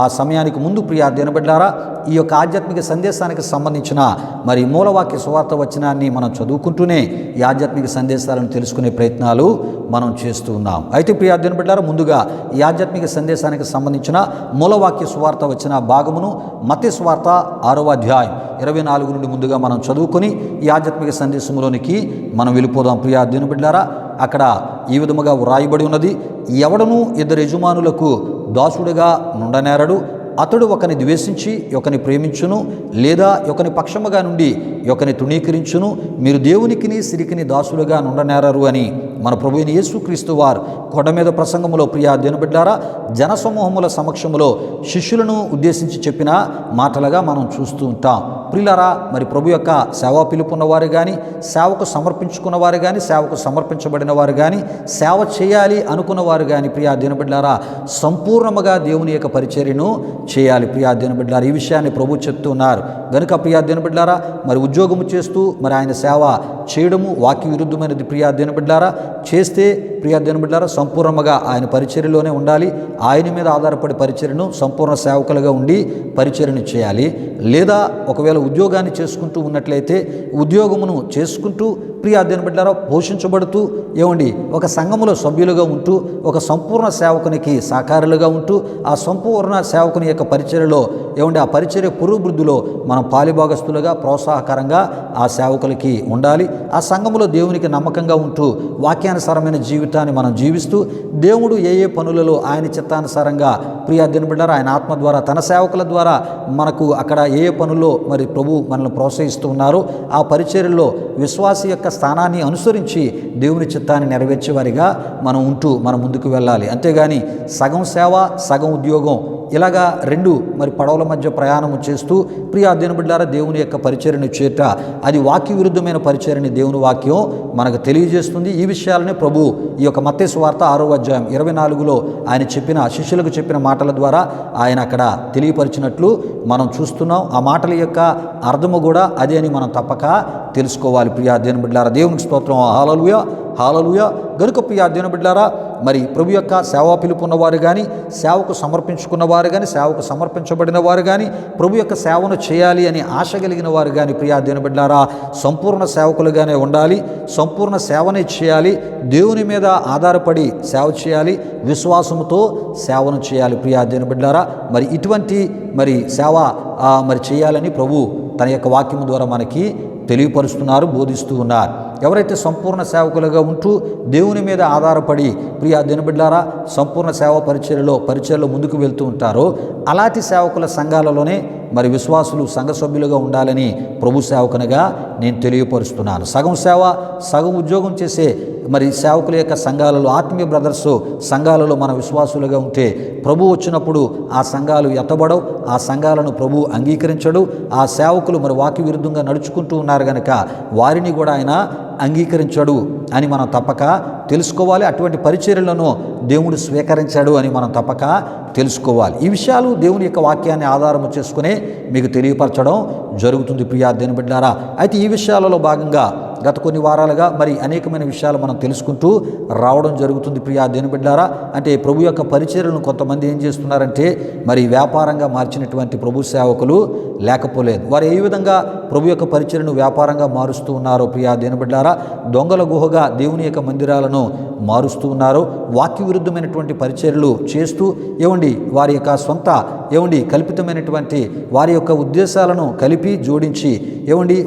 ఆ సమయానికి ముందు ప్రియా దేవుని బిడ్డలారా ఈ యొక్క ఆధ్యాత్మిక సందేశానికి సంబంధించిన మరి మూలవాక్య సువార్త వచనాన్ని మనం చదువుకుంటూనే ఈ ఆధ్యాత్మిక సందేశాలను తెలుసుకునే ప్రయత్నాలు మనం చేస్తూ ఉన్నాం. అయితే ప్రియా దేవుని బిడ్డలారా ముందుగా ఈ ఆధ్యాత్మిక సందేశానికి సంబంధించిన మూలవాక్య సువార్త వచ్చిన భాగమును మత్తయి సువార్త 6వ అధ్యాయం 24 నుండి ముందుగా మనం చదువుకొని ఈ ఆధ్యాత్మిక సందేశంలోనికి మనం వెళ్ళిపోదాం. ప్రియా దేవుని బిడ్డలారా అక్కడ ఈ విధముగా వ్రాయబడి ఉన్నది, ఎవడనూ ఇద్దరు యజమానులకు దాసుడిగా నుండనేరడు, అతడు ఒకని ద్వేషించి ఒకని ప్రేమించును, లేదా ఒకని పక్షముగా నుండి ఒకని తృణీకరించును. మీరు దేవునికిని సిరికిని దాసులుగా నుండనేరరు అని మన ప్రభువైన యేసుక్రీస్తు వారు కొండ మీద ప్రసంగములో ప్రియా దేవునిబిడ్డారా జనసమూహముల సమక్షములో శిష్యులను ఉద్దేశించి చెప్పిన మాటలుగా మనం చూస్తూ ఉంటాం. ప్రియులారా, మరి ప్రభు యొక్క సేవా పిలుపున్న వారు కానీ, సేవకు సమర్పించుకున్న వారు కానీ, సేవకు సమర్పించబడిన వారు కానీ, సేవ చేయాలి అనుకున్న వారు కానీ ప్రియా దేవునిబిడ్డారా సంపూర్ణముగా దేవుని యొక్క పరిచర్యను చేయాలి. ప్రియా దేవునిబిడ్డారా ఈ విషయాన్ని ప్రభు చెప్తూ ఉన్నారు. గనుక ప్రియా దేవునిబిడ్డారా మరి ఉద్యోగము చేస్తూ మరి ఆయన సేవ చేయడము వాక్య విరుద్ధమైనది. ప్రియా దేవునిబిడ్డారా చేస్తే ప్రియా దేవునిబిడ్డారా సంపూర్ణముగా ఆయన పరిచర్యలోనే ఉండాలి. ఆయన మీద ఆధారపడి పరిచర్యను సంపూర్ణ సేవకులుగా ఉండి పరిచర్యను చేయాలి. లేదా ఒకవేళ ఉద్యోగాన్ని చేసుకుంటూ ఉన్నట్లయితే ఉద్యోగమును చేసుకుంటూ ప్రియా దేవునిబిడ్డారా పోషించబడుతూ ఒక సంఘములో సభ్యులుగా ఉంటూ ఒక సంపూర్ణ సేవకునికి సహకారులుగా ఉంటూ ఆ సంపూర్ణ సేవకుని యొక్క పరిచర్యలో ఆ పరిచర్య పురోభివృద్ధిలో మనం పాలిభాగస్తులుగా ప్రోత్సాహకరంగా ఆ సేవకులకి ఉండాలి. ఆ సంఘములో దేవునికి నమ్మకంగా ఉంటూ వాక్యానుసారమైన జీవితాన్ని మనం జీవిస్తూ దేవుడు ఏ ఏ పనులలో ఆయన చిత్తానుసారంగా ప్రియా దేవునిబిడ్డారా ఆయన ఆత్మ ద్వారా తన సేవకుల ద్వారా మనకు అక్కడ ఏ ఏ పనుల్లో మరి ప్రభు మనల్ని ప్రోత్సహిస్తూ ఉన్నారో ఆ పరిచర్యలో విశ్వాసి యొక్క స్థానాన్ని అనుసరించి దేవుని చిత్తాన్ని నెరవేర్చేవారిగా మనం ముందుకు వెళ్ళాలి. అంతేగాని సగం సేవ సగం ఉద్యోగం ఇలాగా రెండు మరి పడవల మధ్య ప్రయాణము చేస్తూ ప్రియా దేవునిబిడ్డారా దేవుని యొక్క పరిచర్యను చేట అది వాక్య విరుద్ధమైన పరిచర్యని దేవుని వాక్యం మనకు తెలియజేస్తుంది. ఈ విషయాలనే ప్రభు ఈ యొక్క మత్తయి సువార్త 6వ అధ్యాయం 24లో ఆయన శిష్యులకు చెప్పిన మాటల ద్వారా ఆయన అక్కడ తెలియపరిచినట్లు మనం చూస్తున్నాం. ఆ మాటల యొక్క అర్థము కూడా అదే అని మనం తప్పక తెలుసుకోవాలి. ప్రియా దేవునిబిడ్డారా దేవునికి స్తోత్రం. హల్లెలూయా హల్లెలూయా. గనుక ప్రియా దేవునిబిడ్డారా మరి ప్రభు యొక్క సేవా పిలుపున్నవారు కానీ, సేవకు సమర్పించుకున్నవారు కానీ, సేవకు సమర్పించబడిన వారు కానీ, ప్రభు యొక్క సేవను చేయాలి అని ఆశ కలిగిన వారు కానీ ప్రియా దేవునిబిడ్డారా సంపూర్ణ సేవకులుగానే ఉండాలి. సంపూర్ణ సేవనే చేయాలి. దేవుని మీద ఆధారపడి సేవ చేయాలి. విశ్వాసముతో సేవను చేయాలి. ప్రియా దేవునిబిడ్డారా మరి ఇటువంటి మరి సేవ మరి చేయాలని ప్రభు తన యొక్క వాక్యము ద్వారా మనకి తెలియపరుస్తున్నారు, బోధిస్తూ ఉన్నారు. ఎవరైతే సంపూర్ణ సేవకులుగా ఉంటూ దేవుని మీద ఆధారపడి ప్రియా దేవునిబిడ్డారా సంపూర్ణ సేవ పరిచర్యలో ముందుకు వెళ్తూ ఉంటారో అలాంటి సేవకుల సంఘాలలోనే మరి విశ్వాసులు సంఘ సభ్యులుగా ఉండాలని ప్రభు సేవకునిగా నేను తెలియపరుస్తున్నాను. సగం సేవ సగం ఉద్యోగం చేసే మరి సేవకుల యొక్క సంఘాలలో ఆత్మీయ బ్రదర్స్ సంఘాలలో మన విశ్వాసులుగా ఉంటే ప్రభు వచ్చినప్పుడు ఆ సంఘాలు ఎత్తబడవు, ఆ సంఘాలను ప్రభు అంగీకరించడు. ఆ సేవకులు మరి వాక్య విరుద్ధంగా నడుచుకుంటూ ఉన్నారు కనుక వారిని కూడా ఆయన అంగీకరించడు అని మనం తప్పక తెలుసుకోవాలి. అటువంటి పరిచర్యలను దేవుడు స్వీకరించాడు అని మనం తప్పక తెలుసుకోవాలి. ఈ విషయాలు దేవుని యొక్క వాక్యాన్ని ఆధారము చేసుకునే మీకు తెలియపరచడం జరుగుతుంది ప్రియా దేవునిబిడ్డారా. అయితే ఈ విషయాలలో భాగంగా గత కొన్ని వారాలుగా మరి అనేకమైన విషయాలు మనం తెలుసుకుంటూ రావడం జరుగుతుంది ప్రియా దేవునిబిడ్డారా. అంటే ప్రభు యొక్క పరిచర్యలను కొంతమంది ఏం చేస్తున్నారంటే మరి వ్యాపారంగా మార్చినటువంటి ప్రభు సేవకులు లేకపోలేదు. వారు ఏ విధంగా ప్రభు యొక్క పరిచర్యను వ్యాపారంగా మారుస్తూ ఉన్నారో ప్రియా దేవునిబిడ్డారా దొంగల గుహగా దేవుని యొక్క మందిరాలను మారుస్తూ ఉన్నారు. వాక్య విరుద్ధమైనటువంటి పరిచర్యలు చేస్తూ వారి యొక్క సొంత కల్పితమైనటువంటి వారి యొక్క ఉద్దేశాలను కలిపి జోడించి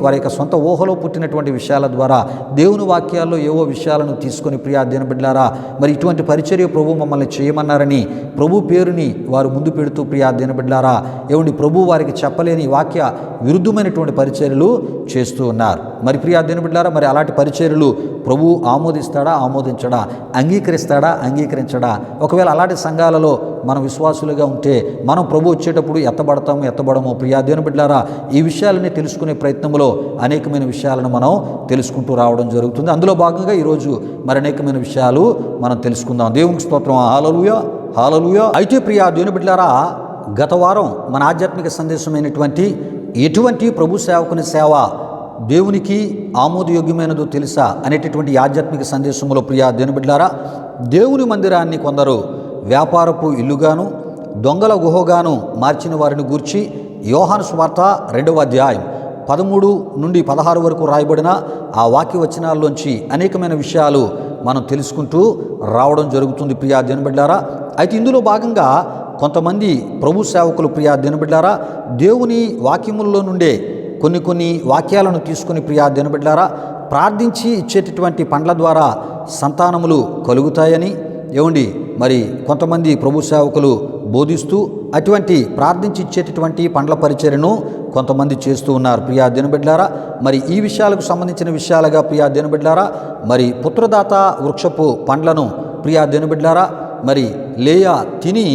వారి యొక్క సొంత ఊహలో పుట్టినటువంటి విషయాల ద్వారా దేవుని వాక్యాల్లో ఏవో విషయాలను తీసుకొని ప్రియా దేవునిబిడ్డారా మరి ఇటువంటి పరిచర్య ప్రభు మమ్మల్ని చేయమన్నారని ప్రభు పేరుని వారు ముందు పెడుతూ ప్రియా దేవునిబిడ్డారా ప్రభు వారికి చెప్పలేని వాక్య విరుద్ధమైనటువంటి పరిచర్యలు చేస్తూ ఉన్నారు. మరి ప్రియా దేవునిబిడ్డారా మరి అలాంటి పరిచర్యలు ప్రభు ఆమోదిస్తాడా, ఆమోదించడా, అంగీకరిస్తాడా, అంగీకరించడా? ఒకవేళ అలాంటి సంఘాలలో మనం విశ్వాసులుగా ఉంటే మనం ప్రభు వచ్చేటప్పుడు ఎత్తబడము. ప్రియా దేవునిబిడ్డారా ఈ విషయాలని తెలుసుకునే ప్రయత్నంలో అనేకమైన విషయాలను మనం తెలుసుకుంటూ రావడం జరుగుతుంది. అందులో భాగంగా ఈరోజు మరి అనేకమైన విషయాలు మనం తెలుసుకుందాం. దేవునికి స్తోత్రం. హల్లెలూయా హల్లెలూయా. అయితే ప్రియా దేవునిబిడ్డారా గత వారం మన ఆధ్యాత్మిక సందేశమైనటువంటి ఎటువంటి ప్రభు సేవకుని సేవ దేవునికి ఆమోదయోగ్యమైనదో తెలుసా అనేటటువంటి ఆధ్యాత్మిక సందేశంలో ప్రియా దేవునిబిడ్డారా దేవుని మందిరాన్ని కొందరు వ్యాపారపు ఇల్లుగాను దొంగల గుహగాను మార్చిన వారిని గూర్చి యోహాను సువార్త 2వ అధ్యాయం 13 నుండి 16 వరకు రాయబడిన ఆ వాక్య వచనాల్లోంచి అనేకమైన విషయాలు మనం తెలుసుకుంటూ రావడం జరుగుతుంది ప్రియా దేవునిబిడ్డారా. అయితే ఇందులో భాగంగా కొంతమంది ప్రభు సేవకులు ప్రియా దేవునిబిడ్డారా దేవుని వాక్యముల్లో నుండే కొన్ని వాక్యాలను తీసుకుని ప్రియా దేవునిబిడ్డారా ప్రార్థించి ఇచ్చేటటువంటి పండ్ల ద్వారా సంతానములు కలుగుతాయని ఏమండి మరి కొంతమంది ప్రభు సేవకులు బోధిస్తూ అటువంటి ప్రార్థించి ఇచ్చేటటువంటి పండ్ల పరిచర్యను కొంతమంది చేస్తూ ఉన్నారు. ప్రియా దినబిడ్లారా, మరి ఈ విషయాలకు సంబంధించిన విషయాలుగా ప్రియా దినబిడ్లారా, మరి పుత్రదాత వృక్షపు పండ్లను ప్రియా దినబిడ్లారా, మరి లేయా తిని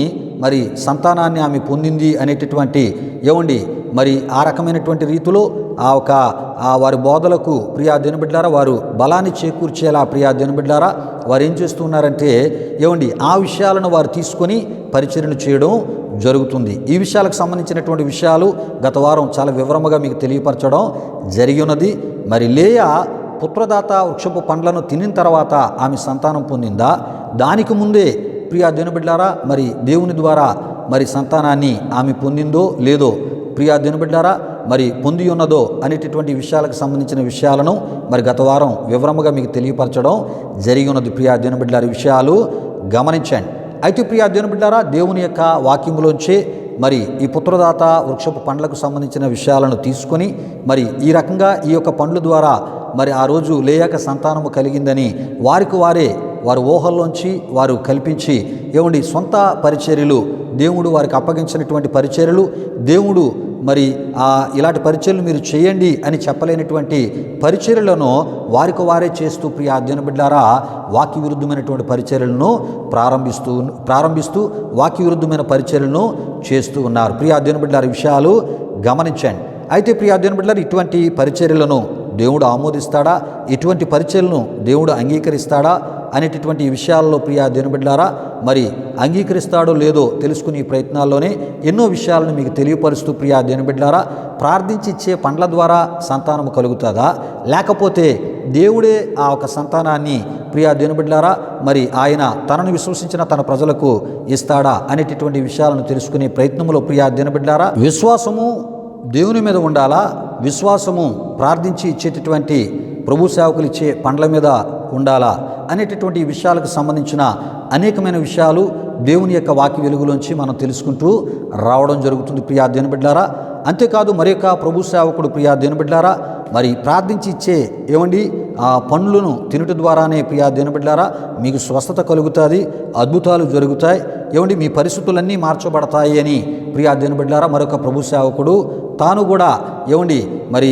మరి సంతానాన్ని ఆమె పొందింది అనేటటువంటి ఏమండి మరి ఆ రకమైనటువంటి రీతిలో వారి బోధలకు ప్రియా దినబిడ్లారా వారు బలాన్ని చేకూర్చేలా ప్రియా దినబిడ్లారా వారు ఏం చేస్తున్నారంటే ఏమండి ఆ విషయాలను వారు తీసుకొని పరిచర్యను చేయడం జరుగుతుంది. ఈ విషయాలకు సంబంధించినటువంటి విషయాలు గత వారం చాలా వివరముగా మీకు తెలియపరచడం జరిగి ఉన్నది. మరి లేయా పుత్రదాత వృక్షపు పండ్లను తినిన తర్వాత ఆమె సంతానం పొందిందా, దానికి ముందే ప్రియా దినబిడ్లారా మరి దేవుని ద్వారా మరి సంతానాన్ని ఆమె పొందిందో లేదో ప్రియా దినబిడ్లారా మరి పొంది ఉన్నదో అనేటటువంటి విషయాలకు సంబంధించిన విషయాలను మరి గత వారం వివరముగా మీకు తెలియపరచడం జరిగి ఉన్నది. ప్రియా దినబిడ్లారి విషయాలు గమనించండి. అయితే ప్రియా దినబిడ్లారా దేవుని యొక్క వాక్యములోంచే మరి ఈ పుత్రదాత వృక్షపు పండ్లకు సంబంధించిన విషయాలను తీసుకొని మరి ఈ రకంగా ఈ యొక్క పండ్ల ద్వారా మరి ఆ రోజు లేయక సంతానము కలిగిందని వారు ఊహల్లోంచి వారు కల్పించి ఏమండి సొంత పరిచర్యలు దేవుడు వారికి అప్పగించినటువంటి పరిచర్యలు దేవుడు మరి ఇలాంటి పరిచర్యలు మీరు చేయండి అని చెప్పలేనటువంటి పరిచర్యలను వారే చేస్తూ ప్రియా దినబిడ్లారా వాక్య విరుద్ధమైనటువంటి పరిచర్యలను ప్రారంభిస్తూ వాక్య విరుద్ధమైన పరిచర్యలను చేస్తూ ఉన్నారు. ప్రియా దినబిడ్లారి విషయాలు గమనించండి. అయితే ప్రియా దినబిడ్లారు ఇటువంటి పరిచర్యలను దేవుడు ఆమోదిస్తాడా, ఇటువంటి పరిచర్యలను దేవుడు అంగీకరిస్తాడా అనేటటువంటి విషయాల్లో ప్రియా దినబిడ్లారా మరి అంగీకరిస్తాడో లేదో తెలుసుకునే ప్రయత్నాల్లోనే ఎన్నో విషయాలను మీకు తెలియపరుస్తూ ప్రియా దినబిడ్లారా ప్రార్థించి ఇచ్చే పండ్ల ద్వారా సంతానం కలుగుతుందా, లేకపోతే దేవుడే ఆ ఒక సంతానాన్ని ప్రియా దినబిడ్లారా మరి ఆయన తనను విశ్వసించిన తన ప్రజలకు ఇస్తాడా అనేటటువంటి విషయాలను తెలుసుకునే ప్రయత్నంలో ప్రియా దినబిడ్లారా విశ్వాసము దేవుని మీద ఉండాలా, విశ్వాసము ప్రార్థించి ఇచ్చేటటువంటి ప్రభు సేవకులు ఇచ్చే పండ్ల మీద ఉండాలా అనేటటువంటి విషయాలకు సంబంధించిన అనేకమైన విషయాలు దేవుని యొక్క వాక్య వెలుగులోంచి మనం తెలుసుకుంటూ రావడం జరుగుతుంది. ప్రియా దినబిడ్లారా అంతేకాదు మరొక ప్రభు సేవకుడు ప్రియా దినబిడ్లారా మరి ప్రార్థించి ఇచ్చే ఏమండి ఆ పండ్లను తినుట ద్వారానే ప్రియా దినబిడ్లారా మీకు స్వస్థత కలుగుతుంది, అద్భుతాలు జరుగుతాయి, ఏమండి మీ పరిస్థితులన్నీ మార్చబడతాయి అని ప్రియా దినబిడ్లారా మరొక ప్రభు సేవకుడు తాను కూడా ఏమండి మరి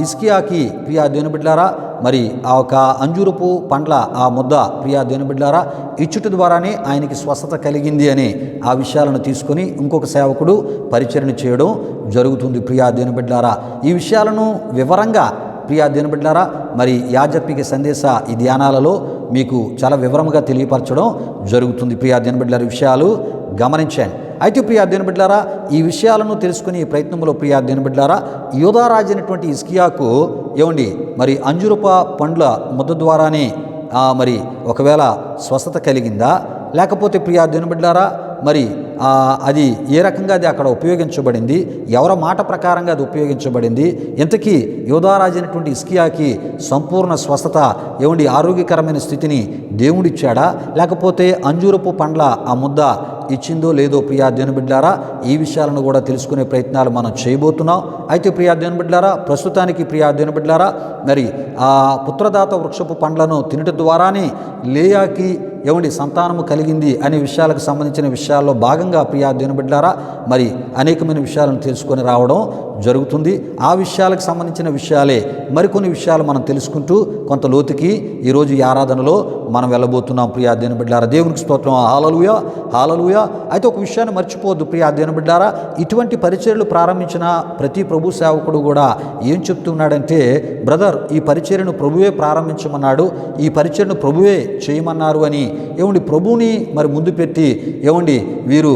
హిజ్కియాకి ప్రియా దినబిడ్లారా మరి ఆ ఒక అంజూరపు పండ్ల ఆ ముద్ద ప్రియా దినబిడ్లారా ఇచ్చుట ద్వారానే ఆయనకి స్వస్థత కలిగింది అని ఆ విషయాలను తీసుకొని ఇంకొక సేవకుడు పరిచర్య చేయడం జరుగుతుంది. ప్రియా దినబిడ్లారా ఈ విషయాలను వివరంగా ప్రియా దినబిడ్లారా మరి యాజప్పిక సందేశ ఈ ధ్యానాలలో మీకు చాలా వివరంగా తెలియపరచడం జరుగుతుంది. ప్రియా దినబిడ్లారా విషయాలు గమనించండి. అయితే ప్రియా దినబిడ్లారా ఈ విషయాలను తెలుసుకునే ప్రయత్నంలో ప్రియా దినబిడ్లారా యోధారాజు అయినటువంటి హిజ్కియాకు ఏమండి మరి అంజురప పండ్ల ముద్ద ద్వారానే మరి ఒకవేళ స్వస్థత కలిగిందా, లేకపోతే ప్రియా దినబిడ్లారా మరి అది ఏ రకంగా అది అక్కడ ఉపయోగించబడింది, ఎవరి మాట ప్రకారంగా అది ఉపయోగించబడింది, ఇంతకీ యోధారాజు అయినటువంటి హిజ్కియాకి సంపూర్ణ స్వస్థత ఏమండి ఆరోగ్యకరమైన స్థితిని దేవుడిచ్చాడా, లేకపోతే అంజూరపు పండ్ల ఆ ముద్ద ఇచ్చిందో లేదో ప్రియా దినబిడ్లారా ఈ విషయాలను కూడా తెలుసుకునే ప్రయత్నాలు మనం చేయబోతున్నాం. అయితే ప్రియా దినబిడ్లారా ప్రస్తుతానికి ప్రియా దినబిడ్లారా మరి ఆ పుత్రదాత వృక్షపు పండ్లను తినట ద్వారానే లేయాకి ఏమండి సంతానము కలిగింది అనే విషయాలకు సంబంధించిన విషయాల్లో భాగంగా ప్రియా దినబిడ్లారా మరి అనేకమైన విషయాలను తెలుసుకొని రావడం జరుగుతుంది. ఆ విషయాలకు సంబంధించిన విషయాలే మరికొన్ని విషయాలు మనం తెలుసుకుంటూ కొంత లోతుకి ఈరోజు ఈ ఆరాధనలో మనం వెళ్ళబోతున్నాం. ప్రియా దినబిడ్లారా దేవునికి స్తోత్రం, హల్లెలూయా హల్లెలూయా. అయితే ఒక విషయాన్ని మర్చిపోవద్దు ప్రియా దినబిడ్లారా ఇటువంటి పరిచర్యలు ప్రారంభించిన ప్రతి ప్రభు సేవకుడు కూడా ఏం చెప్తున్నాడంటే బ్రదర్ ఈ పరిచర్యను ప్రభువే ప్రారంభించమన్నాడు, ఈ పరిచర్యను ప్రభువే చేయమన్నారు అని ఏమండి ప్రభువుని మరి ముందు పెట్టి ఏమండి వీరు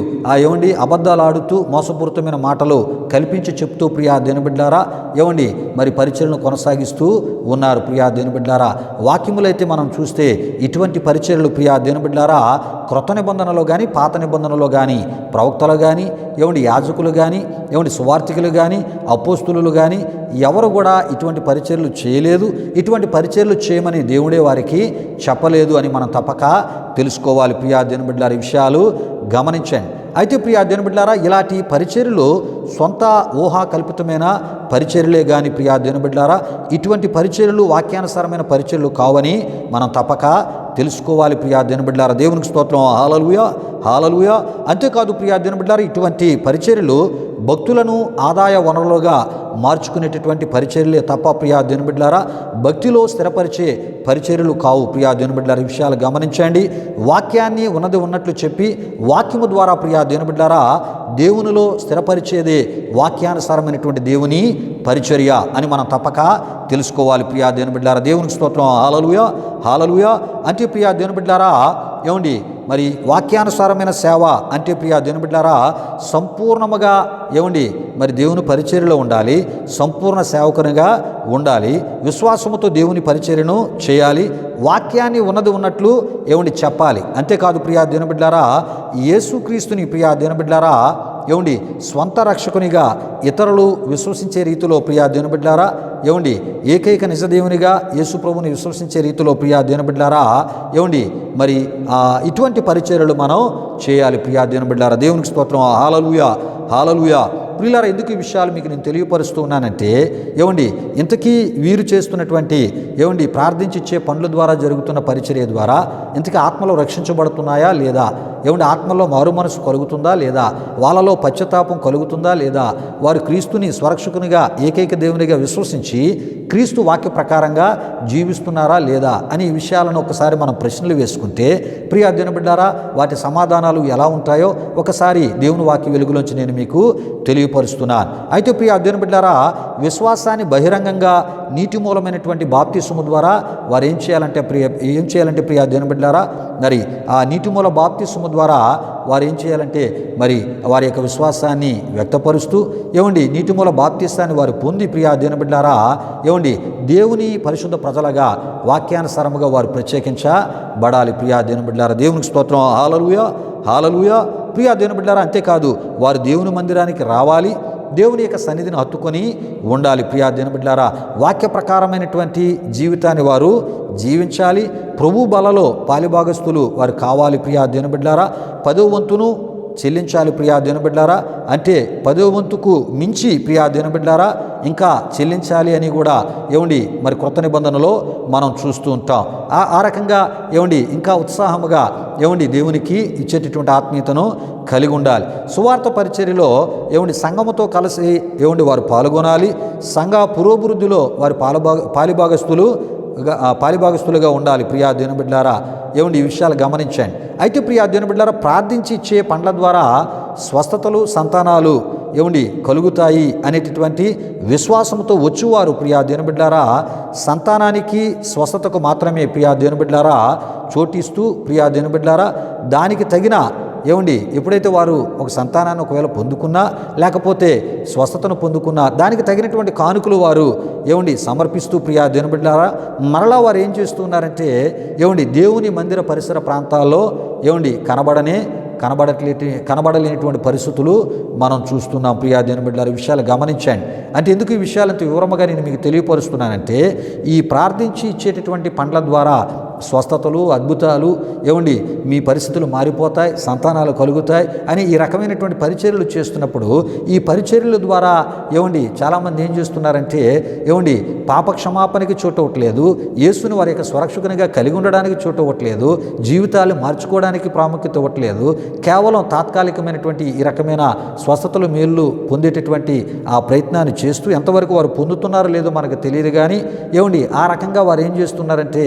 ఏమండి అబద్ధాలు ఆడుతూ మోసపూరితమైన మాటలు కల్పించి చెప్తూ ప్రియా దినబిడ్లారా ఏమండి మరి పరిచర్యను కొనసాగిస్తూ ఉన్నారు. ప్రియా దినబిడ్లారా వాక్యములైతే మనం చూస్తే ఇటువంటి పరిచర్యలు ప్రియా దినబిడ్లారా క్రొత్త నిబంధనలో కానీ పాత నిబంధనలో కానీ ప్రవక్తలు కానీ ఏమండి యాజకులు కానీ ఏమండి సువార్థికులు కానీ అపోస్తులు కానీ ఎవరు కూడా ఇటువంటి పరిచర్యలు చేయలేదు, ఇటువంటి పరిచర్యలు చేయమని దేవుడే వారికి చెప్పలేదు అని మనం తప్పక తెలుసుకోవాలి. ప్రియా దినబిడ్లారా విషయాలు గమనించండి. అయితే ప్రియ దేవుని బిడ్డలారా, ఇలాంటి పరిచర్యలు సొంత ఊహా కల్పితమైన పరిచర్యలే కానీ ప్రియ దేవుని బిడ్డలారా, ఇటువంటి పరిచర్యలు వాక్యానుసారమైన పరిచర్యలు కావని మనం తప్పక తెలుసుకోవాలి ప్రియ దేవుని బిడ్డలారా. దేవునికి స్తోత్రం. హల్లెలూయా, హల్లెలూయా. అంతేకాదు ప్రియ దేవుని బిడ్డలారా, ఇటువంటి పరిచర్యలు భక్తులను ఆదాయ వనరులుగా మార్చుకునేటటువంటి పరిచర్యలే తప్ప ప్రియ దేవుని బిడ్డలారా, భక్తిలో స్థిరపరిచే పరిచర్యలు కావు ప్రియ దేవుని బిడ్డలారా. ఈ విషయాలు గమనించండి. వాక్యాన్ని ఉన్నది ఉన్నట్లు చెప్పి వాక్యము ద్వారా ప్రియ దేవుని బిడ్డలారా, దేవునిలో స్థిరపరిచేదే వాక్యానుసారమైనటువంటి దేవుని పరిచర్య అని మనం తప్పక తెలుసుకోవాలి ప్రియ దేవుని బిడ్డలారా. దేవునికి స్తోత్రం. హల్లెలూయా, హల్లెలూయా. అంటే ప్రియ దేవుని బిడ్డలారా, ఏమండి మరి వాక్యానుసారమైన సేవ అంటే ప్రియ దేవుని బిడ్డలారా, సంపూర్ణముగా ఏమండి మరి దేవుని పరిచర్యలో ఉండాలి, సంపూర్ణ సేవకునిగా ఉండాలి, విశ్వాసముతో దేవుని పరిచర్యను చేయాలి, వాక్యాన్ని ఉన్నది ఉన్నట్లు ఏమండి చెప్పాలి. అంతేకాదు ప్రియ దేవుని బిడ్డలారా, యేసుక్రీస్తుని ప్రియ దేవుని బిడ్డలారా ఏమండి స్వంత రక్షకునిగా ఇతరులు విశ్వసించే రీతిలో ప్రియ దేవుని బిడ్డలారా, ఏమండి ఏకైక నిజదేవునిగా యేసు ప్రభుని విశ్వసించే రీతిలో ప్రియ దేవుని బిడ్డలారా, ఏమండి మరి ఇటువంటి పరిచర్యలు మనం చేయాలి ప్రియ దేవుని బిడ్డలారా. దేవునికి స్తోత్రం. హల్లెలూయా, హల్లెలూయా. ప్రియులారా, ఎందుకు ఈ విషయాలు మీకు నేను తెలియపరుస్తూ ఉన్నానంటే, ఏమండి ఇంతకీ వీరు చేస్తున్నటువంటి ఏమండి ప్రార్థించి ఇచ్చే పనుల ద్వారా జరుగుతున్న పరిచర్య ద్వారా ఇంతకీ ఆత్మలో రక్షించబడుతున్నాయా లేదా, ఏమండి ఆత్మలో మారు మనసు కలుగుతుందా లేదా, వాళ్ళలో పశ్చాత్తాపం కలుగుతుందా లేదా, వారు క్రీస్తుని స్వరక్షకునిగా ఏకైక దేవునిగా విశ్వసించి క్రీస్తు వాక్య ప్రకారంగా జీవిస్తున్నారా లేదా అని ఈ విషయాలను ఒకసారి మనం ప్రశ్నలు వేసుకుంటే ప్రియ దేవుని బిడ్డలారా, వాటి సమాధానాలు ఎలా ఉంటాయో ఒకసారి దేవుని వాక్య వెలుగులోంచి నేను మీకు తెలియపరుస్తున్నాను. అయితే ప్రియ దేవుని బిడ్డలారా, విశ్వాసాన్ని బహిరంగంగా నీటి మూలమైనటువంటి బాప్తిసము ద్వారా వారు ఏం చేయాలంటే ప్రియ దేవుని బిడ్డలారా, మరి ఆ నీటి మూల బాప్తిసము ద్వారా వారు ఏం చేయాలంటే మరి వారి యొక్క విశ్వాసాన్ని వ్యక్తపరుస్తూ ఏమండి నీటి మూల బాప్తిస్తాన్ని వారు పొంది ప్రియ దేవుని బిడ్డలారా, ఏమండి దేవుని పరిశుద్ధ ప్రజలుగా వాక్యానుసారముగా వారు ప్రత్యేకించబడాలి ప్రియ దేవుని బిడ్డలారా. దేవునికి స్తోత్రం. హల్లెలూయా, హల్లెలూయా. ప్రియ దేవుని బిడ్డలారా, అంతేకాదు వారు దేవుని మందిరానికి రావాలి, దేవుని యొక్క సన్నిధిని హత్తుకొని ఉండాలి ప్రియ దేవుని బిడ్డలారా. వాక్య ప్రకారమైనటువంటి జీవితాన్ని వారు జీవించాలి. ప్రభు బలలో పాలిభాగస్తులు వారు కావాలి ప్రియ దేవుని బిడ్డలారా. 10వ వంతును చెల్లించాలి ప్రియ దేవుని బిడ్డలారా. అంటే 10వ వంతుకు మించి ప్రియ దేవుని బిడ్డలారా ఇంకా చెల్లించాలి అని కూడా ఏమండి మరి కొత్త నిబంధనలో మనం చూస్తూ ఉంటాం. ఆ రకంగా ఏమండి ఇంకా ఉత్సాహముగా ఏమండి దేవునికి ఇచ్చేటటువంటి ఆత్మీయతను కలిగి ఉండాలి. సువార్త పరిచర్యలో ఏమండి సంఘముతో కలిసి ఏమండి వారు పాల్గొనాలి. సంఘ పురోభివృద్ధిలో వారి పాలిభాగస్తులుగా ఉండాలి ప్రియా దేవుని బిడ్డలారా. ఏమండి ఈ విషయాలు గమనించండి. అయితే ప్రియా దేవుని బిడ్డలారా, ప్రార్థించి ఇచ్చే పండ్ల ద్వారా స్వస్థతలు సంతానాలు ఏమండి కలుగుతాయి అనేటటువంటి విశ్వాసంతో వచ్చువారు ప్రియా దేవుని బిడ్డలారా సంతానానికి స్వస్థతకు మాత్రమే ప్రియా దేవుని బిడ్డలారా చోటిస్తూ ప్రియా దేవుని బిడ్డలారా దానికి తగిన ఏమండి ఎప్పుడైతే వారు ఒక సంతానాన్ని ఒకవేళ పొందుకున్నా లేకపోతే స్వస్థతను పొందుకున్నా దానికి తగినటువంటి కానుకలు వారు ఏమండి సమర్పిస్తూ ప్రియా దేవుని బిడ్డలారా మరలా వారు ఏం చేస్తున్నారంటే ఏమండి దేవుని మందిర పరిసర ప్రాంతాల్లో ఏమండి కనబడలేనటువంటి పరిస్థితులు మనం చూస్తున్నాం ప్రియా దేవుని బిడ్డలారా. విషయాలు గమనించండి. అంటే ఎందుకు ఈ విషయాలంత వివరముగా నేను మీకు తెలియపరుస్తున్నానంటే ఈ ప్రార్థించి ఇచ్చేటటువంటి పండ్ల ద్వారా స్వస్థతలు అద్భుతాలు ఏమండి మీ పరిస్థితులు మారిపోతాయి, సంతానాలు కలుగుతాయి అని ఈ రకమైనటువంటి పరిచర్యలు చేస్తున్నప్పుడు ఈ పరిచర్యల ద్వారా ఏమండి చాలామంది ఏం చేస్తున్నారంటే ఏమండి పాప క్షమాపణకి చోటు ఇవ్వట్లేదు, యేసుని వారి యొక్క స్వరక్షకునిగా కలిగి ఉండడానికి చోటు ఇవ్వట్లేదు, జీవితాలు మార్చుకోవడానికి ప్రాముఖ్యత ఇవ్వట్లేదు, కేవలం తాత్కాలికమైనటువంటి ఈ రకమైన స్వస్థతలు మేళ్ళు పొందేటటువంటి ఆ ప్రయత్నాన్ని చేస్తూ ఎంతవరకు వారు పొందుతున్నారో లేదో మనకు తెలియదు. కానీ ఏమండి ఆ రకంగా వారు ఏం చేస్తున్నారంటే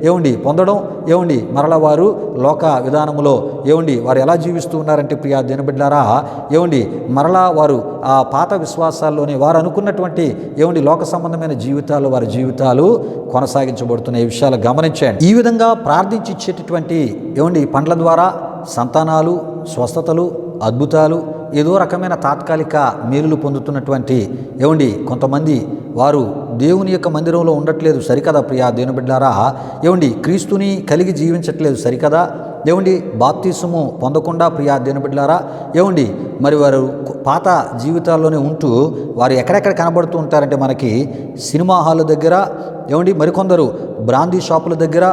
ఏమండి పొందడం ఏమండి మరలా వారు లోక విధానములో ఏమండి వారు ఎలా జీవిస్తూ ఉన్నారంటే ప్రియా దేవుని బిడ్డలారా ఏమండి మరలా వారు ఆ పాత విశ్వాసాల్లోనే వారు అనుకున్నటువంటి ఏమండి లోక సంబంధమైన జీవితాలు వారి జీవితాలు కొనసాగించబడుతున్న ఈ విషయాలు గమనించండి. ఈ విధంగా ప్రార్థించి ఇచ్చేటటువంటి ఏమండి పండ్ల ద్వారా సంతానాలు స్వస్థతలు అద్భుతాలు ఏదో రకమైన తాత్కాలిక మేలులు పొందుతున్నటువంటి ఏమండి కొంతమంది వారు దేవుని యొక్క మందిరంలో ఉండట్లేదు సరికదా ప్రియా దేవుని బిడ్డలారా. ఏమండి క్రీస్తుని కలిగి జీవించట్లేదు సరికదా. ఏమండి బాప్తిసము పొందకుండా ప్రియా దేవుని బిడ్డలారా ఏమండి మరి వారు పాత జీవితాల్లోనే ఉంటూ వారు ఎక్కడెక్కడ కనబడుతూ ఉంటారంటే మనకి సినిమా హాల్ దగ్గర ఏమండి మరికొందరు బ్రాందీ షాపుల దగ్గర,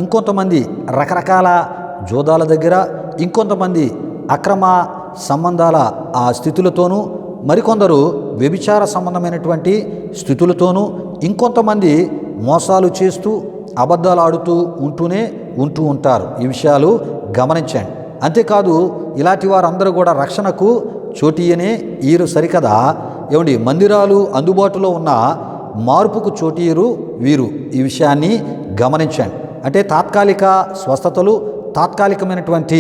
ఇంకొంతమంది రకరకాల జోదాల దగ్గర, ఇంకొంతమంది అక్రమ సంబంధాల ఆ స్థితులతోనూ, మరికొందరు వ్యభిచార సంబంధమైనటువంటి స్థితులతోనూ, ఇంకొంతమంది మోసాలు చేస్తూ అబద్ధాలు ఆడుతూ ఉంటూ ఉంటారు. ఈ విషయాలు గమనించండి. అంతేకాదు ఇలాంటి వారందరూ కూడా రక్షణకు చోటీయనే ఈరు సరికదా. ఏమండి, మందిరాలు అందుబాటులో ఉన్న మార్పుకు చోటీయరు వీరు. ఈ విషయాన్ని గమనించండి. అంటే తాత్కాలిక స్వస్థతలు, తాత్కాలికమైనటువంటి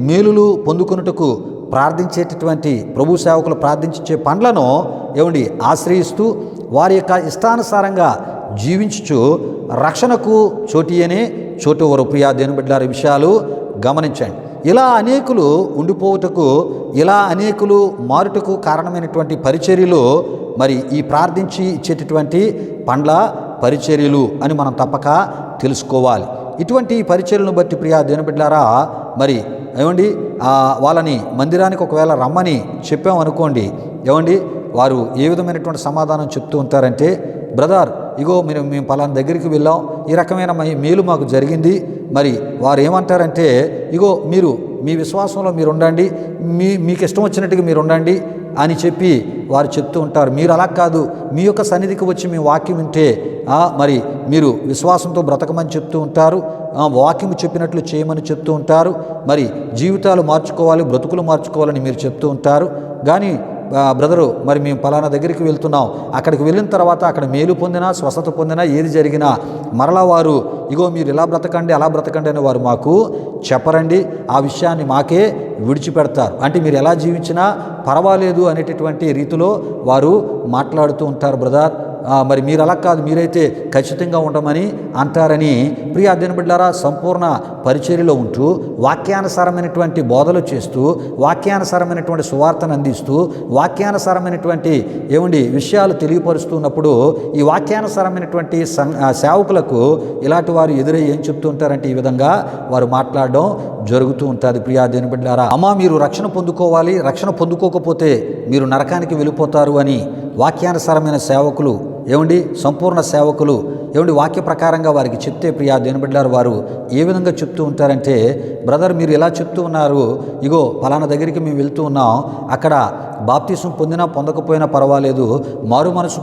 మేలులు పొందుకున్నట్టుకు ప్రార్థించేటటువంటి ప్రభు సేవకులు ప్రార్థించే పనులను ఏమండి ఆశ్రయిస్తూ వారి యొక్క ఇష్టానుసారంగా జీవించుచు రక్షణకు చోటీయనే చోటువరు. ప్రియా దేవుని బిడ్డలారా, విషయాలు గమనించండి. ఇలా అనేకులు ఉండిపోవుటకు, ఇలా అనేకులు మారుటకు కారణమైనటువంటి పరిచర్యలు మరి ఈ ప్రార్థించి ఇచ్చేటటువంటి పండ్ల పరిచర్యలు అని మనం తప్పక తెలుసుకోవాలి. ఇటువంటి పరిచర్యలను బట్టి ప్రియా దేవుని బిడ్డలారా, మరి ఏమండి వాళ్ళని మందిరానికి ఒకవేళ రమ్మని చెప్పామనుకోండి, ఏమండి వారు ఏ విధమైనటువంటి సమాధానం చెప్తూ ఉంటారంటే, బ్రదర్ ఇగో మేము పలానా దగ్గరికి వెళ్ళాం, ఈ రకమైన మేలు మాకు జరిగింది. మరి వారు ఏమంటారంటే, ఇగో మీరు మీ విశ్వాసంలో మీరు ఉండండి, మీకు ఇష్టం వచ్చినట్టుగా మీరు ఉండండి అని చెప్పి వారు చెప్తూ ఉంటారు. మీరు అలా కాదు, మీ యొక్క సన్నిధికి వచ్చి మీ వాక్యం వింటే మరి మీరు విశ్వాసంతో బ్రతకమని చెప్తూ ఉంటారు, వాక్యం చెప్పినట్లు చేయమని చెప్తూ ఉంటారు. మరి జీవితాలు మార్చుకోవాలి, బ్రతుకులు మార్చుకోవాలని మీరు చెప్తూ ఉంటారు. కానీ బ్రదరు మరి మేము పలానా దగ్గరికి వెళ్తున్నాం, అక్కడికి వెళ్ళిన తర్వాత అక్కడ మేలు పొందినా స్వస్థత పొందినా ఏది జరిగినా మరలా వారు ఇగో మీరు ఇలా బ్రతకండి అలా బ్రతకండి అని వారు మాకు చెప్పరండి. ఆ విషయాన్ని మాకే విడిచిపెడతారు. అంటే మీరు ఎలా జీవించినా పర్వాలేదు అనేటటువంటి రీతిలో వారు మాట్లాడుతూ ఉంటారు. బ్రదర్ మరి మీరు అలా కాదు, మీరైతే ఖచ్చితంగా ఉండమని అంటారని. ప్రియా దేవుని బిడ్డలారా, సంపూర్ణ పరిచర్యలో ఉంటూ వాక్యానుసారమైనటువంటి బోధలు చేస్తూ వాక్యానుసారమైనటువంటి సువార్తను అందిస్తూ వాక్యానుసారమైనటువంటి విషయాలు తెలియపరుస్తున్నప్పుడు ఈ వాక్యానుసారమైనటువంటి సేవకులకు ఇలాంటి వారు ఎదురై ఏం చెప్తూ ఉంటారంటే ఈ విధంగా వారు మాట్లాడడం జరుగుతూ ఉంటుంది. ప్రియా దేవుని బిడ్డలారా, అమ్మా మీరు రక్షణ పొందుకోవాలి, రక్షణ పొందుకోకపోతే మీరు నరకానికి వెళ్ళిపోతారు అని వాక్యానుసారమైన సేవకులు సంపూర్ణ సేవకులు వాక్య ప్రకారంగా వారికి చెప్తే ప్రియా దేవుని బిడ్డలారా, వారు ఏ విధంగా చెప్తూ ఉంటారంటే, బ్రదర్ మీరు ఇలా చెప్తూ ఉన్నారు, ఇగో పలానా దగ్గరికి మేము వెళ్తూ ఉన్నాం, అక్కడ బాప్తిసం పొందినా పొందకపోయినా పర్వాలేదు, మారు మనసు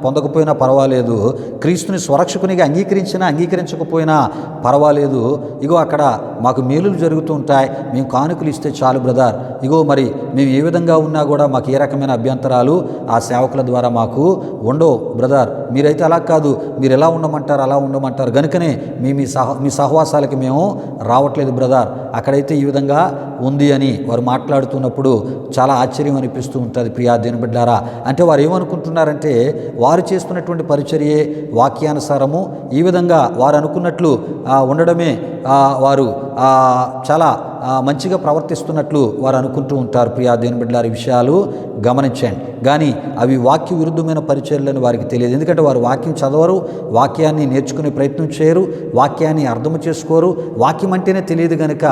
పొందకపోయినా పర్వాలేదు, క్రీస్తుని స్వరక్షకునిగా అంగీకరించకపోయినా పర్వాలేదు, ఇగో అక్కడ మాకు మేలులు జరుగుతూ ఉంటాయి, మేము కానుకలు ఇస్తే చాలు బ్రదర్, ఇగో మరి మేము ఏ విధంగా ఉన్నా కూడా మాకు ఏ రకమైన అభ్యంతరాలు ఆ సేవకుల ద్వారా మాకు ఉండవు బ్రదర్, మీరైతే అలా కాదు, మీరు ఎలా ఉండమంటారు అలా ఉండమంటారు, కనుకనే మీ సహవాసాలకి మేము రావట్లేదు బ్రదర్, అక్కడైతే ఈ విధంగా ఉంది అని వారు మాట్లాడుతున్నప్పుడు చాలా ఆశ్చర్యం అనిపిస్తూ ఉంటుంది. ప్రియా దేవుని బిడ్డలారా, అంటే వారు ఏమనుకుంటున్నారంటే వారు చేస్తున్నటువంటి పరిచర్యే వాక్యానుసారము, ఈ విధంగా వారు అనుకున్నట్లు ఉండడమే వారు చాలా మంచిగా ప్రవర్తిస్తున్నట్లు వారు అనుకుంటూ ఉంటారు. ప్రియా దేవుని బిడ్డలారా, ఈ విషయాలు గమనించండి. కానీ అవి వాక్య విరుద్ధమైన పరిచర్యలని వారికి తెలియదు. ఎందుకంటే వారు వాక్యం చదవరు, వాక్యాన్ని నేర్చుకునే ప్రయత్నం చేయరు, వాక్యాన్ని అర్థం చేసుకోరు, వాక్యం అంటేనే తెలియదు కనుక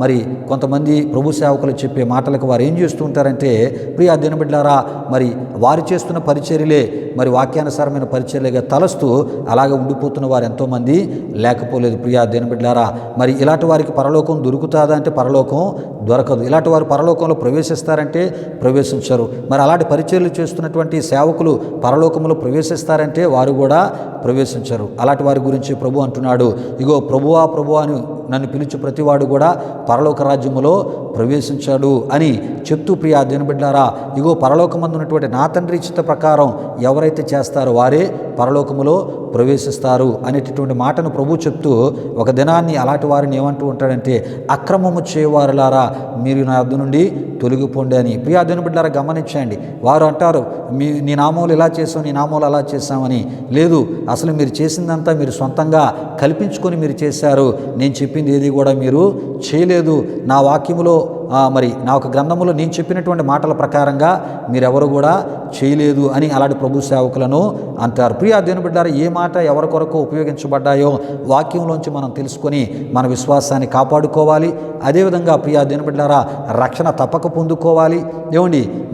మరి కొంతమంది ప్రభు సేవకులు చెప్పే మాటలకు వారు ఏం చేస్తూ ఉంటారంటే, ప్రియా దేవుని బిడ్డలారా, మరి వారు చేస్తున్న పరిచర్యలే మరి వాక్యానుసారమైన పరిచర్యలుగా తలస్తూ అలాగే ఉండిపోతున్న వారు ఎంతోమంది లేకపోలేదు. ప్రియా దేవుని బిడ్డలారా, మరి ఇలాంటి వారికి పరలోకం దొరుకుతుందా అంటే పరలోకం దొరకదు. ఇలాంటి వారు పరలోకంలో ప్రవేశిస్తారంటే ప్రవేశించరు. మరి అలాంటి పరిచర్యలు చేస్తున్నటువంటి సేవకులు పరలోకంలో ప్రవేశిస్తారంటే వారు కూడా ప్రవేశించరు. అలాంటి వారి గురించి ప్రభు అంటున్నాడు, ఇగో ప్రభువా ప్రభువా అని నన్ను పిలిచి ప్రతివాడు కూడా పరలోక రాజ్యములో ప్రవేశించాడు అని చెప్తూ, ప్రియా దేవుని బిడ్డలారా, ఇగో పరలోకమందు ఉన్నటువంటి నా తండ్రి చిత్త ప్రకారం ఎవరైతే చేస్తారో వారే పరలోకములో ప్రవేశిస్తారు అనేటటువంటి మాటను ప్రభు చెప్తూ ఒక దినాన్ని అలాంటి వారిని ఏమంటూ ఉంటాడంటే, అక్రమము చేయవారులారా మీరు నా వద్ద నుండి తొలగిపోండి అని. ప్రియా దేవుని బిడ్డలారా, గమనించండి. వారు అంటారు నీ నామములు ఇలా చేసాం, నీ నామములు అలా చేశామని. లేదు, అసలు మీరు చేసిందంతా మీరు సొంతంగా కల్పించుకొని మీరు చేశారు, నేను చెప్పింది ఏది కూడా మీరు చేయలేదు, నా వాక్యములో మరి నా ఒక గ్రంథములో నేను చెప్పినటువంటి మాటల ప్రకారంగా మీరెవరు కూడా చేయలేదు అని అలాంటి ప్రభు సేవకులను అంటారు. ప్రియా దేవుని బిడ్డలారా, ఏ మాట ఎవరి కొరకు ఉపయోగించబడ్డాయో వాక్యంలోంచి మనం తెలుసుకొని మన విశ్వాసాన్ని కాపాడుకోవాలి. అదేవిధంగా ప్రియా దేవుని బిడ్డలారా, రక్షణ తప్పక పొందుకోవాలి.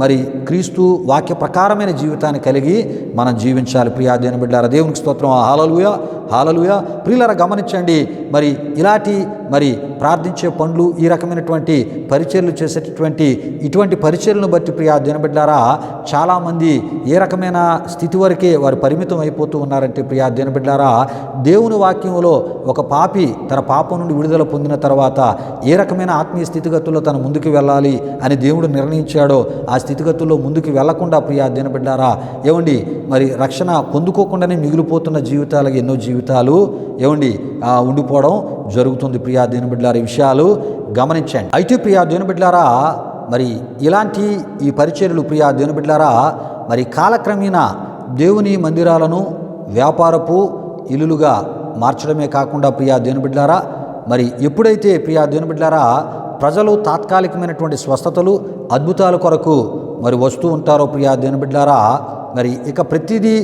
మరి క్రీస్తు వాక్య ప్రకారమైన జీవితాన్ని కలిగి మనం జీవించాలి. ప్రియా దేవుని బిడ్డలారా, దేవునికి స్తోత్రం. హల్లెలూయా, హల్లెలూయా. ప్రియులారా, గమనించండి, మరి ఇలాంటి ప్రార్థించే పనులు, ఈ రకమైనటువంటి పరిచర్యలు చేసేటటువంటి ఇటువంటి పరిచర్యలను బట్టి ప్రియా దేవుని బిడ్డలారా, చాలామంది ఏ రకమైన స్థితి వరకే వారు పరిమితం అయిపోతూ ఉన్నారంటే ప్రియా దేవుని బిడ్డలారా, దేవుని వాక్యంలో ఒక పాపి తన పాపం నుండి విడుదల పొందిన తర్వాత ఏ రకమైన ఆత్మీయ స్థితిగతుల్లో తను ముందుకు వెళ్ళాలి అని దేవుడు నిర్ణయించాడో ఆ స్థితిగతుల్లో ముందుకు వెళ్లకుండా ప్రియా దేవుని బిడ్డలారా, ఏమండి మరి రక్షణ పొందుకోకుండానే మిగిలిపోతున్న జీవితాలకు ఎన్నో జీవితాలు ఉండిపోవడం జరుగుతుంది. ప్రియా దేవుని బిడ్డలారా, ఈ విషయాలు గమనించండి. అయితే ప్రియా దేవుని బిడ్డలారా, మరి ఇలాంటి ఈ పరిచర్యలు ప్రియా దేవుని బిడ్డలారా, మరి కాలక్రమేణా దేవుని మందిరాలను వ్యాపారపు ఇల్లులుగా మార్చడమే కాకుండా ప్రియా దేవుని బిడ్డలారా, మరి ఎప్పుడైతే ప్రియా దేవుని బిడ్డలారా ప్రజలు తాత్కాలికమైనటువంటి స్వస్థతలు, అద్భుతాల కొరకు మరి వస్తూ ఉంటారో ప్రియా దేవుని బిడ్డలారా, మరి ఇక ప్రతిదీ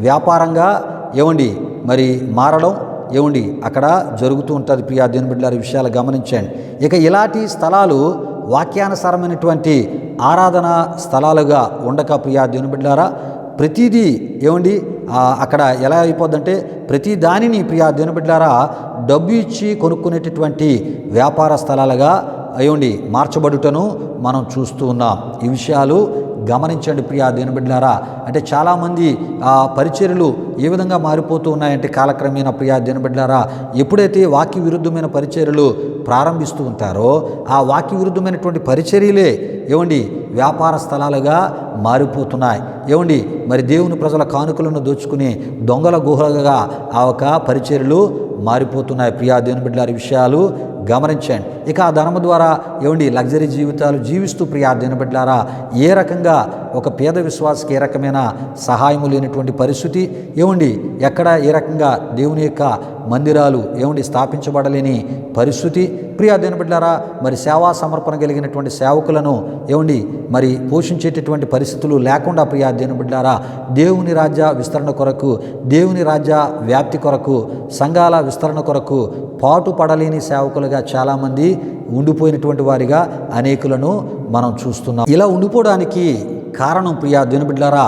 వ్యాపారంగా మరి మారడం అక్కడ జరుగుతూ ఉంటుంది. ప్రియా దేవుని బిడ్డలారా, విషయాలు గమనించండి. ఇక ఇలాంటి స్థలాలు వాక్యానుసారమైనటువంటి ఆరాధన స్థలాలుగా ఉండక ప్రియా దేవుని బిడ్డలారా, ప్రతిదీ అక్కడ ఎలా అయిపోద్దంటే ప్రతి దానిని ప్రియా దేవుని బిడ్డలారా డబ్బు ఇచ్చి కొనుక్కునేటటువంటి వ్యాపార స్థలాలుగా మార్చబడుటను మనం చూస్తూ ఉన్నాం. ఈ విషయాలు గమనించండి ప్రియా దేవుని బిడ్డలారా. అంటే చాలామంది పరిచర్యలు ఏ విధంగా మారిపోతూ ఉన్నాయంటే కాలక్రమేణా ప్రియా దేవుని బిడ్డలారా, ఎప్పుడైతే వాక్య విరుద్ధమైన పరిచర్యలు ప్రారంభిస్తూ ఉంటారో ఆ వాక్య విరుద్ధమైనటువంటి పరిచర్యలే వ్యాపార స్థలాలుగా మారిపోతున్నాయి. మరి దేవుని ప్రజల కానుకలను దోచుకుని దొంగల గుహలుగా ఆ ఒక పరిచర్యలు మారిపోతున్నాయి. ప్రియా దేవుని బిడ్డలారా, విషయాలు గమనించండి. ఇక ఆ ధనము ద్వారా లగ్జరీ జీవితాలు జీవిస్తూ ప్రియా దేవుని బిడ్డలారా, ఏ రకంగా ఒక పేద విశ్వాసకి ఏ రకమైన సహాయము లేనటువంటి పరిస్థితి, ఎక్కడ ఏ రకంగా దేవుని యొక్క మందిరాలు స్థాపించబడలేని పరిస్థితి. ప్రియా దేవుని బిడ్డలారా, మరి సేవా సమర్పణ కలిగినటువంటి సేవకులను మరి పోషించేటటువంటి పరిస్థితులు లేకుండా ప్రియా దేవుని బిడ్డలారా, దేవుని రాజ్య విస్తరణ కొరకు, దేవుని రాజ్య వ్యాప్తి కొరకు, సంఘాల విస్తరణ కొరకు పాటు పడలేని సేవకులుగా చాలామంది ఉండిపోయినటువంటి వారిగా అనేకులను మనం చూస్తున్నాం. ఇలా ఉండిపోవడానికి కారణం ప్రియా దేవుని బిడ్డలారా,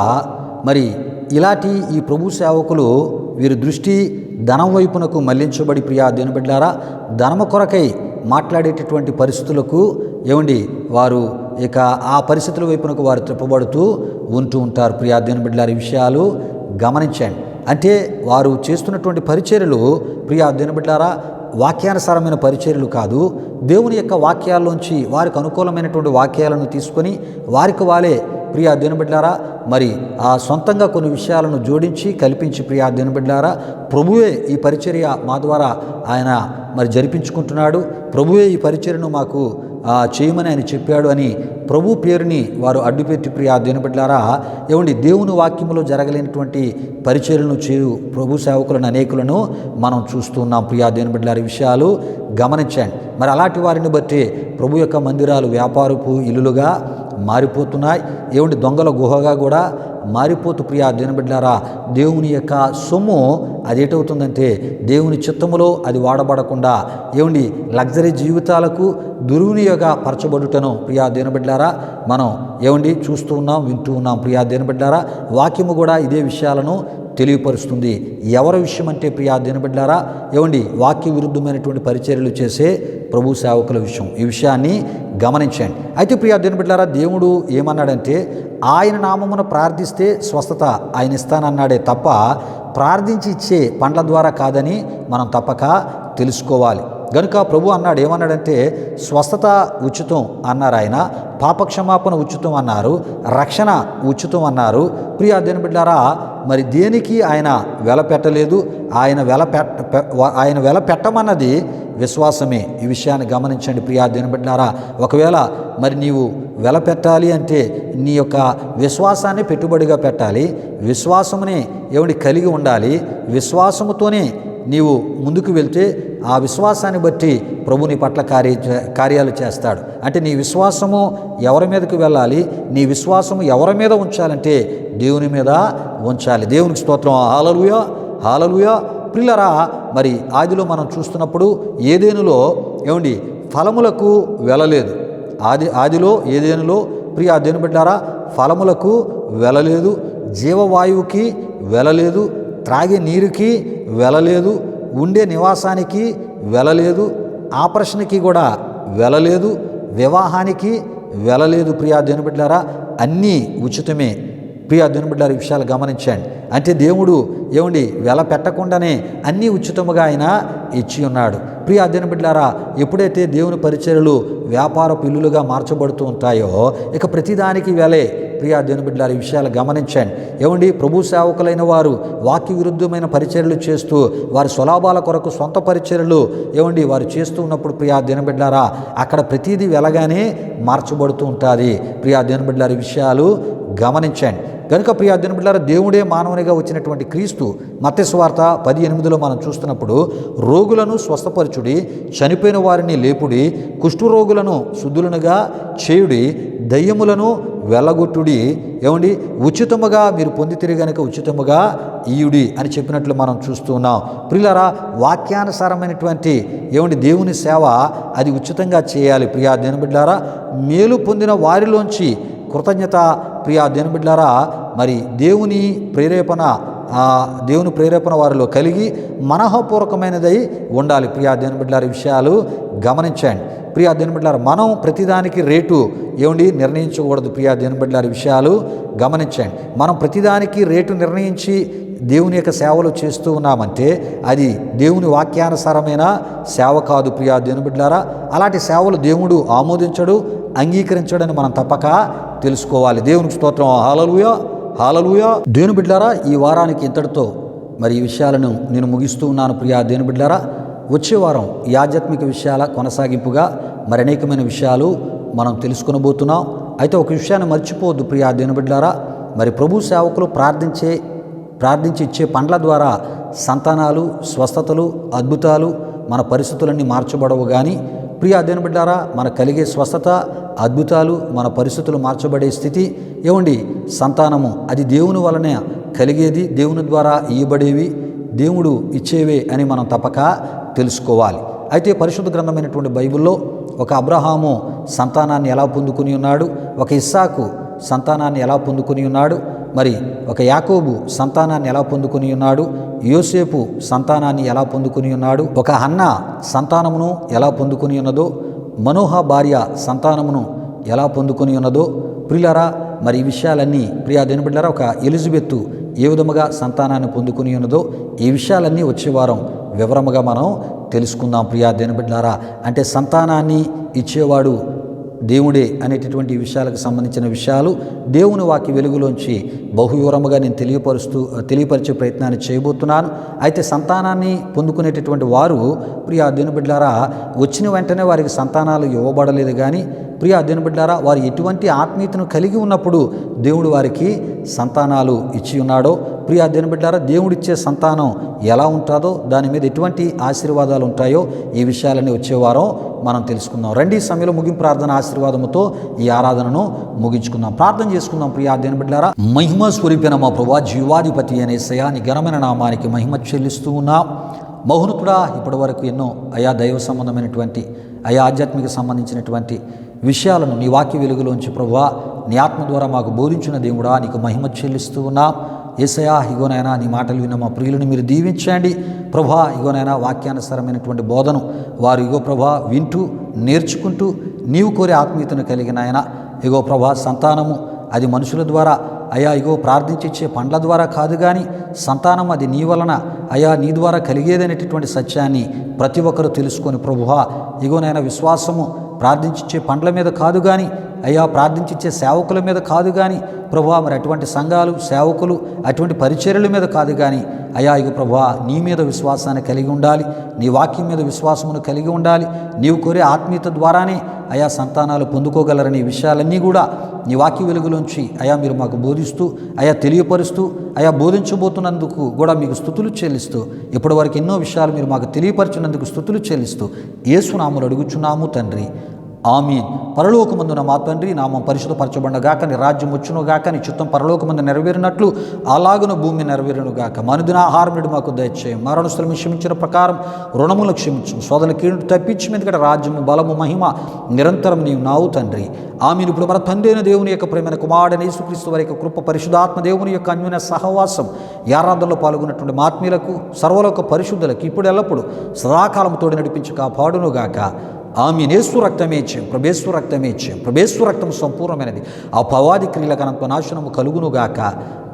మరి ఇలాంటి ఈ ప్రభు సేవకులు వీరి దృష్టి ధనం వైపునకు మళ్లించబడి ప్రియా దేవుని బిడ్డలారా, ధనము కొరకై మాట్లాడేటటువంటి పరిస్థితులకు వారు ఇక ఆ పరిస్థితుల వైపునకు వారు త్రిప్పబడుతూ ఉంటూ ఉంటారు. ప్రియా దేవుని బిడ్డలారా, ఈ విషయాలు గమనించండి. అంటే వారు చేస్తున్నటువంటి పరిచర్యలు ప్రియా దేవుని బిడ్డలారా వాక్యానుసారమైన పరిచర్యలు కాదు. దేవుని యొక్క వాక్యాల్లోంచి వారికి అనుకూలమైనటువంటి వాక్యాలను తీసుకొని వారికి వాళ్ళే ప్రియా దేవుని బిడ్డలారా మరి ఆ సొంతంగా కొన్ని విషయాలను జోడించి కల్పించి ప్రియా దేవుని బిడ్డలారా, ప్రభువే ఈ పరిచర్య మా ద్వారా ఆయన మరి జరిపించుకుంటున్నాడు, ప్రభువే ఈ పరిచర్యను మాకు చేయమని ఆయన చెప్పాడు అని ప్రభు పేరుని వారు అడ్డుపెట్టి ప్రియా దేవుని బిడ్డలారా, దేవుని వాక్యంలో జరగలేనటువంటి పరిచర్యలను చేయు ప్రభు సేవకులను అనేకులను మనం చూస్తున్నాం. ప్రియా దేవుని బిడ్డలారా, విషయాలు గమనించండి. మరి అలాంటి వారిని బట్టి ప్రభు యొక్క మందిరాలు వ్యాపారపు ఇల్లులుగా మారిపోతున్నాయి. దొంగల గుహగా కూడా మారిపోతూ ప్రియా దేవుని బిడ్డలారా, దేవుని యొక్క సొమ్ము అదేటవుతుందంటే దేవుని చిత్తములో అది వాడబడకుండా లగ్జరీ జీవితాలకు దుర్వినియోగ పరచబడుటను ప్రియా దేవుని బిడ్డలారా మనం చూస్తూ ఉన్నాం, వింటూ ఉన్నాం. ప్రియా దేవుని బిడ్డలారా, వాక్యము కూడా ఇదే విషయాలను తెలియపరుస్తుంది. ఎవరి విషయం అంటే ప్రియా దేవుని బిడ్డలారా, వాక్య విరుద్ధమైనటువంటి పరిచర్యలు చేసే ప్రభు సేవకుల విషయం. ఈ విషయాన్ని గమనించండి. అయితే ప్రియా దేవుని బిడ్డలారా, దేవుడు ఏమన్నాడంటే ఆయన నామమున ప్రార్థిస్తే స్వస్థత ఆయన ఇస్తానన్నాడే తప్ప ప్రార్థించి ఇచ్చే పండ్ల ద్వారా కాదని మనం తప్పక తెలుసుకోవాలి. గనుక ప్రభు అన్నాడు, ఏమన్నాడంటే స్వస్థత ఉచితం అన్నారు ఆయన, పాపక్షమాపణ ఉచితం అన్నారు, రక్షణ ఉచితం అన్నారు. ప్రియా దేవుని బిడ్డలారా, మరి దేనికి ఆయన వెల పెట్టలేదు. ఆయన వెల పెట్టమన్నది విశ్వాసమే. ఈ విషయాన్ని గమనించండి ప్రియా దేవుని బిడ్డలారా. ఒకవేళ మరి నీవు వెల పెట్టాలి అంటే నీ యొక్క విశ్వాసాన్ని పెట్టుబడిగా పెట్టాలి, విశ్వాసమునే కలిగి ఉండాలి. విశ్వాసముతోనే నీవు ముందుకు వెళ్తే ఆ విశ్వాసాన్ని బట్టి ప్రభు నీ పట్ల కార్యాలు చేస్తాడు. అంటే నీ విశ్వాసము ఎవరి మీదకు వెళ్ళాలి, నీ విశ్వాసము ఎవరి మీద ఉంచాలంటే దేవుని మీద ఉంచాలి. దేవునికి స్తోత్రం. హల్లెలూయా, హల్లెలూయా. ప్రియులారా, మరి ఆదిలో మనం చూస్తున్నప్పుడు ఏదేనులో ఫలములకు వెళ్ళలేదు. ఆదిలో ఏదేనులో ప్రియా దేవుని బిడ్డలారా ఫలములకు వెలలేదు, జీవవాయువుకి వెలలేదు, త్రాగే నీరుకి వెలలేదు, ఉండే నివాసానికి వెలలేదు, ఆపరేషన్కి కూడా వెలలేదు, వివాహానికి వెలలేదు. ప్రియా దేవుని బిడ్డలారా, అన్నీ ఉచితమే. ప్రియా దేవుని బిడ్డలారా, ఈ విషయాలు గమనించండి. అంటే దేవుడు ఏమండి వెల పెట్టకుండానే అన్నీ ఉచితముగా ఆయన ఇచ్చి ఉన్నాడు. ప్రియా దేవుని బిడ్డలారా, ఎప్పుడైతే దేవుని పరిచర్యలు వ్యాపారపు ఇల్లులుగా మార్చబడుతూ ఉంటాయో ఇక ప్రతిదానికి వెలే. ప్రియా దేవుని బిడ్డలారా, ఈ విషయాలు గమనించండి. ఏమండి ప్రభు సేవకులైన వారు వాక్య విరుద్ధమైన పరిచర్యలు చేస్తూ వారి స్వలాభాల కొరకు సొంత పరిచర్యలు ఏమండి వారు చేస్తూ ఉన్నప్పుడు ప్రియా దేవుని బిడ్డలారా, అక్కడ ప్రతిదీ వెలగానే మార్చబడుతూ ఉంటుంది. ప్రియా దేవుని బిడ్డలారా, ఈ విషయాలు గమనించండి. కనుక ప్రియా దేవుని బిడ్డలారా, దేవుడే మానవునిగా వచ్చినటువంటి క్రీస్తు మత్తయి సువార్త 10:8 మనం చూస్తున్నప్పుడు రోగులను స్వస్థపరచుడి, చనిపోయిన వారిని లేపుడి, కుష్ఠరోగులను శుద్ధులనుగా చేయుడి, దయ్యములను వెళ్ళగొట్టుడి, ఏమండి ఉచితముగా మీరు పొందితిరి గనుక ఉచితముగా ఇయుడి అని చెప్పినట్లు మనం చూస్తూ ఉన్నాం. ప్రియులారా, వాక్యానుసారమైనటువంటి ఏమండి దేవుని సేవ అది ఉచితంగా చేయాలి. ప్రియా దేవుని బిడ్డలారా, మేలు పొందిన వారిలోంచి కృతజ్ఞత ప్రియా దేవుని బిడ్డలారా మరి దేవుని ప్రేరేపణ వారిలో కలిగి మనఃపూర్వకమైనదై ఉండాలి. ప్రియా దేవుని బిడ్డలారా, విషయాలు గమనించండి. ప్రియా దేవుని బిడ్డలారా, మనం ప్రతిదానికి రేటు ఏమండి నిర్ణయించకూడదు. ప్రియా దేవుని బిడ్డలారా, విషయాలు గమనించండి. మనం ప్రతిదానికి రేటు నిర్ణయించి దేవుని యొక్క సేవలు చేస్తూ ఉన్నామంటే అది దేవుని వాక్యానుసారమైన సేవ కాదు. ప్రియా దేవుని బిడ్డలారా, అలాంటి సేవలు దేవుడు ఆమోదించడు, అంగీకరించడని మనం తప్పక తెలుసుకోవాలి. దేవునికి స్తోత్రం. హల్లెలూయా, హల్లెలూయా. దేవుని బిడ్డలారా, ఈ వారానికి ఇంతటితో మరి ఈ విషయాలను నేను ముగిస్తూ ఉన్నాను. ప్రియా దేవుని బిడ్డలారా, వచ్చే వారం ఈ ఆధ్యాత్మిక విషయాల కొనసాగింపుగా మరి అనేకమైన విషయాలు మనం తెలుసుకొనబోతున్నాం. అయితే ఒక విషయాన్ని మర్చిపోవద్దు ప్రియా దేవుని బిడ్డలారా, మరి ప్రభు సేవకులు ప్రార్థించి ఇచ్చే పండ్ల ద్వారా సంతానాలు, స్వస్థతలు, అద్భుతాలు మన పరిస్థితులన్నీ మార్చబడవు. కానీ ప్రియా దేవుని బిడ్డలారా, మన కలిగే స్వస్థత, అద్భుతాలు, మన పరిస్థితులు మార్చబడే స్థితి ఏమండి సంతానము అది దేవుని వలనే కలిగేది, దేవుని ద్వారా ఇయ్యబడేవి, దేవుడు ఇచ్చేవే అని మనం తప్పక తెలుసుకోవాలి. అయితే పరిశుద్ధ గ్రంథమైనటువంటి బైబిల్లో ఒక అబ్రహాము సంతానాన్ని ఎలా పొందుకుని ఉన్నాడు, ఒక ఇస్సాకు సంతానాన్ని ఎలా పొందుకుని ఉన్నాడు, మరి ఒక యాకోబు సంతానాన్ని ఎలా పొందుకుని ఉన్నాడు, యోసేపు సంతానాన్ని ఎలా పొందుకుని ఉన్నాడు, ఒక హన్నా సంతానమును ఎలా పొందుకుని ఉన్నదో, మనోహ భార్య సంతానమును ఎలా పొందుకుని ఉన్నదో, ప్రియులారా మరి ఈ విషయాలన్నీ ప్రియా దేవుని బిడ్డలారా, ఒక ఎలిజబెత్తు ఏ విధముగా సంతానాన్ని పొందుకుని ఉన్నదో ఈ విషయాలన్నీ వచ్చే వారం వివరముగా మనం తెలుసుకుందాం. ప్రియా దేవుని బిడ్డలారా, అంటే సంతానాన్ని ఇచ్చేవాడు దేవుడే అనేటటువంటి విషయాలకు సంబంధించిన విషయాలు దేవుని వాక్య వెలుగులోంచి బహువివరముగా నేను తెలియపరిచే ప్రయత్నాన్ని చేయబోతున్నాను. అయితే సంతానాన్ని పొందుకునేటటువంటి వారు ప్రియా దేవుని బిడ్డలారా వచ్చిన వెంటనే వారికి సంతానాలు ఇవ్వబడలేదు. కానీ ప్రియా దేవుని బిడ్డలారా, వారు ఎటువంటి ఆత్మీయతను కలిగి ఉన్నప్పుడు దేవుడు వారికి సంతానాలు ఇచ్చి ఉన్నాడో, ప్రియా దేవుని బిడ్డలారా దేవుడిచ్చే సంతానం ఎలా ఉంటుందో, దాని మీద ఎటువంటి ఆశీర్వాదాలు ఉంటాయో ఈ విషయాలన్నీ వచ్చేవారం మనం తెలుసుకుందాం. రండి, సమయంలో ముగింపు ప్రార్థన ఆశీర్వాదముతో ఈ ఆరాధనను ముగించుకుందాం. ప్రార్థన చేసుకుందాం. ప్రియా దేవుని బిడ్డలారా, మహిమ స్వరూపిన మా ప్రభువా, జీవాధిపతి అనే యేసయ్యా, నీ ఘనమైన నామానికి మహిమ చెల్లిస్తూ ఉన్నాం. మౌనతుడా, ఇప్పటి వరకు ఎన్నో అయా దైవ సంబంధమైనటువంటి అయా ఆధ్యాత్మిక సంబంధించినటువంటి విషయాలను నీ వాక్య వెలుగులోంచి ప్రభువా నీ ఆత్మ ద్వారా మాకు బోధించిన దేవుడా, నీకు మహిమ చెల్లిస్తూ ఉన్నాం. యేసయ్యా, ఇగోనైనా నీ మాటలు విన్న మా ప్రియులను మీరు దీవించండి ప్రభా. ఇగోనైనా వాక్యానుసారమైనటువంటి బోధను వారు ఇగో ప్రభా వింటూ నేర్చుకుంటూ నీవు కోరే ఆత్మీయతను కలిగిన ఆయన ఇగో ప్రభా సంతానము అది మనుషుల ద్వారా అయా ఇగో ప్రార్థించిచ్చే పండ్ల ద్వారా కాదు, కానీ సంతానం అది నీ వలన అయా నీ ద్వారా కలిగేదనేటటువంటి సత్యాన్ని ప్రతి ఒక్కరూ తెలుసుకొని ప్రభువా ఇగోనైనా విశ్వాసము ప్రార్థించిచ్చే పండ్ల మీద కాదు, కానీ అయ్యా ప్రార్థించిచ్చే సేవకుల మీద కాదు, కానీ ప్రభువా మరి అటువంటి సంఘాలు, సేవకులు, అటువంటి పరిచర్యల మీద కాదు, కానీ అయ్యా ఇక ప్రభువా నీ మీద విశ్వాసాన్ని కలిగి ఉండాలి, నీ వాక్యం మీద విశ్వాసమును కలిగి ఉండాలి. నీవు కోరే ఆత్మీయత ద్వారానే అయా సంతానాలు పొందుకోగలరని విషయాలన్నీ కూడా నీ వాక్య వెలుగులోంచి అయా మీరు మాకు బోధిస్తూ అయా తెలియపరుస్తూ అయా బోధించబోతున్నందుకు కూడా మీకు స్తుతులు చెల్లిస్తూ ఇప్పటివరకు ఎన్నో విషయాలు మీరు మాకు తెలియపరిచినందుకు స్తుతులు చెల్లిస్తూ యేసు నామములో అడుగుచున్నాము తండ్రి, ఆమీన్. పరలోకమందున మా తండ్రి, నామం పరిశుద్ధపరచబడగాక, నీ రాజ్యం వచ్చునుగాక, నీ చిత్తం పరలోకమందు నెరవేరినట్లు అలాగున భూమి నెరవేరునుగాక. మనుదిన ఆహారం నేడు మాకు దయచేయం. మరణస్థలం క్షమించిన ప్రకారం రుణములు క్షమించు. శోధన కీడు తప్పించి, ఎందుకంటే రాజ్యము బలము మహిమ నిరంతరం నీవు నావు తండ్రి. ఆమీన్. ఇప్పుడు మన తండ్రి అయిన దేవుని యొక్క ప్రేమైన కుమారుడైన యేసుక్రీస్తు వారి యొక్క కృప, పరిశుద్ధాత్మ దేవుని యొక్క అన్యోన్య సహవాసం, ఈ ఆరాధనలో పాల్గొన్నటువంటి ఆత్మీయులకు, సర్వలోక పరిశుద్ధులకు ఇప్పుడు ఎల్లప్పుడు సదాకాలం తోడు నడిపించి కాపాడునుగాక. ఆమీన్. యేసు రక్తమే ఇచ్చాం, ప్రభేశ్వర రక్తమే ఇచ్చాం. ప్రభేశ్వర రక్తం సంపూర్ణమైనది. ఆ పవాది క్రియలకు అనంత నాశనము కలుగునుగాక.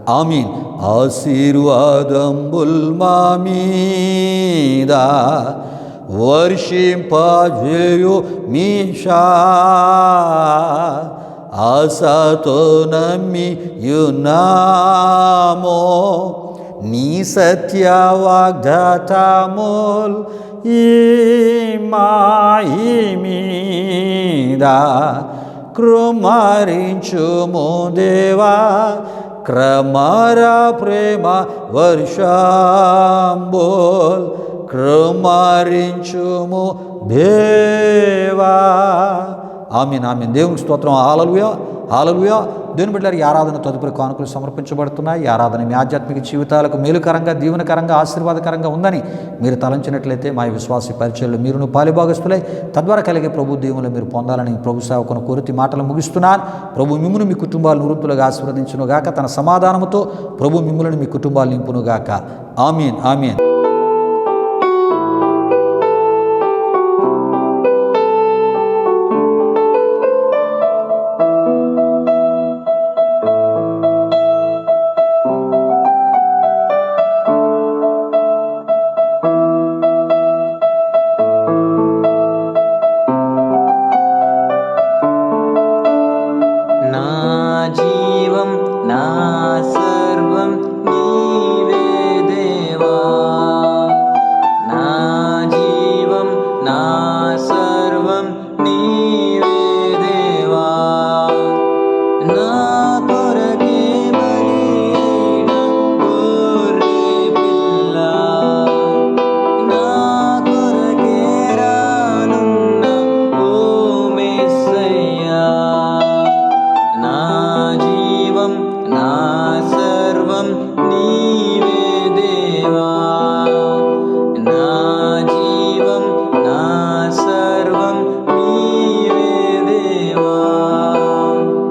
ఆమీన్. ఆశీర్వాదంబుల్ మా మీద వర్షింపజేయు మీషా, ఆశతో నమ్మియున్నామో నీ సత్య వాగ్దాతముల్ ఈ మాయి మీద కృమరించుము దేవా, క్రమర ప్రేమ వర్షంబోల్ కృమరించుము దేవా. ఆమీన్. ఆమీన్. దేవునికి స్తోత్రం. హల్లెలూయా, హల్లెలూయా. దేవుని బిడ్డలారా, ఈ ఆరాధన తదుపరి కానుకలు సమర్పించబడుతున్నాయి. ఈ ఆరాధన మీ ఆధ్యాత్మిక జీవితాలకు మేలుకరంగా, దీవెనకరంగా, ఆశీర్వాదకరంగా ఉందని మీరు తలంచినట్లయితే మా విశ్వాస పరిచయలు మీరును పాలిభాగస్తులై తద్వారా కలిగే ప్రభు దీవులు మీరు పొందాలని ప్రభు సేవకును కోరుతి మాటలు ముగిస్తున్నాను. ప్రభు మిమ్మును మీ కుటుంబాలు నివృత్తులుగా ఆశీర్వదించునుగాక. తన సమాధానముతో ప్రభు మిమ్ములను మీ కుటుంబాలు నింపునుగాక. ఆమీన్. ఆమీన్.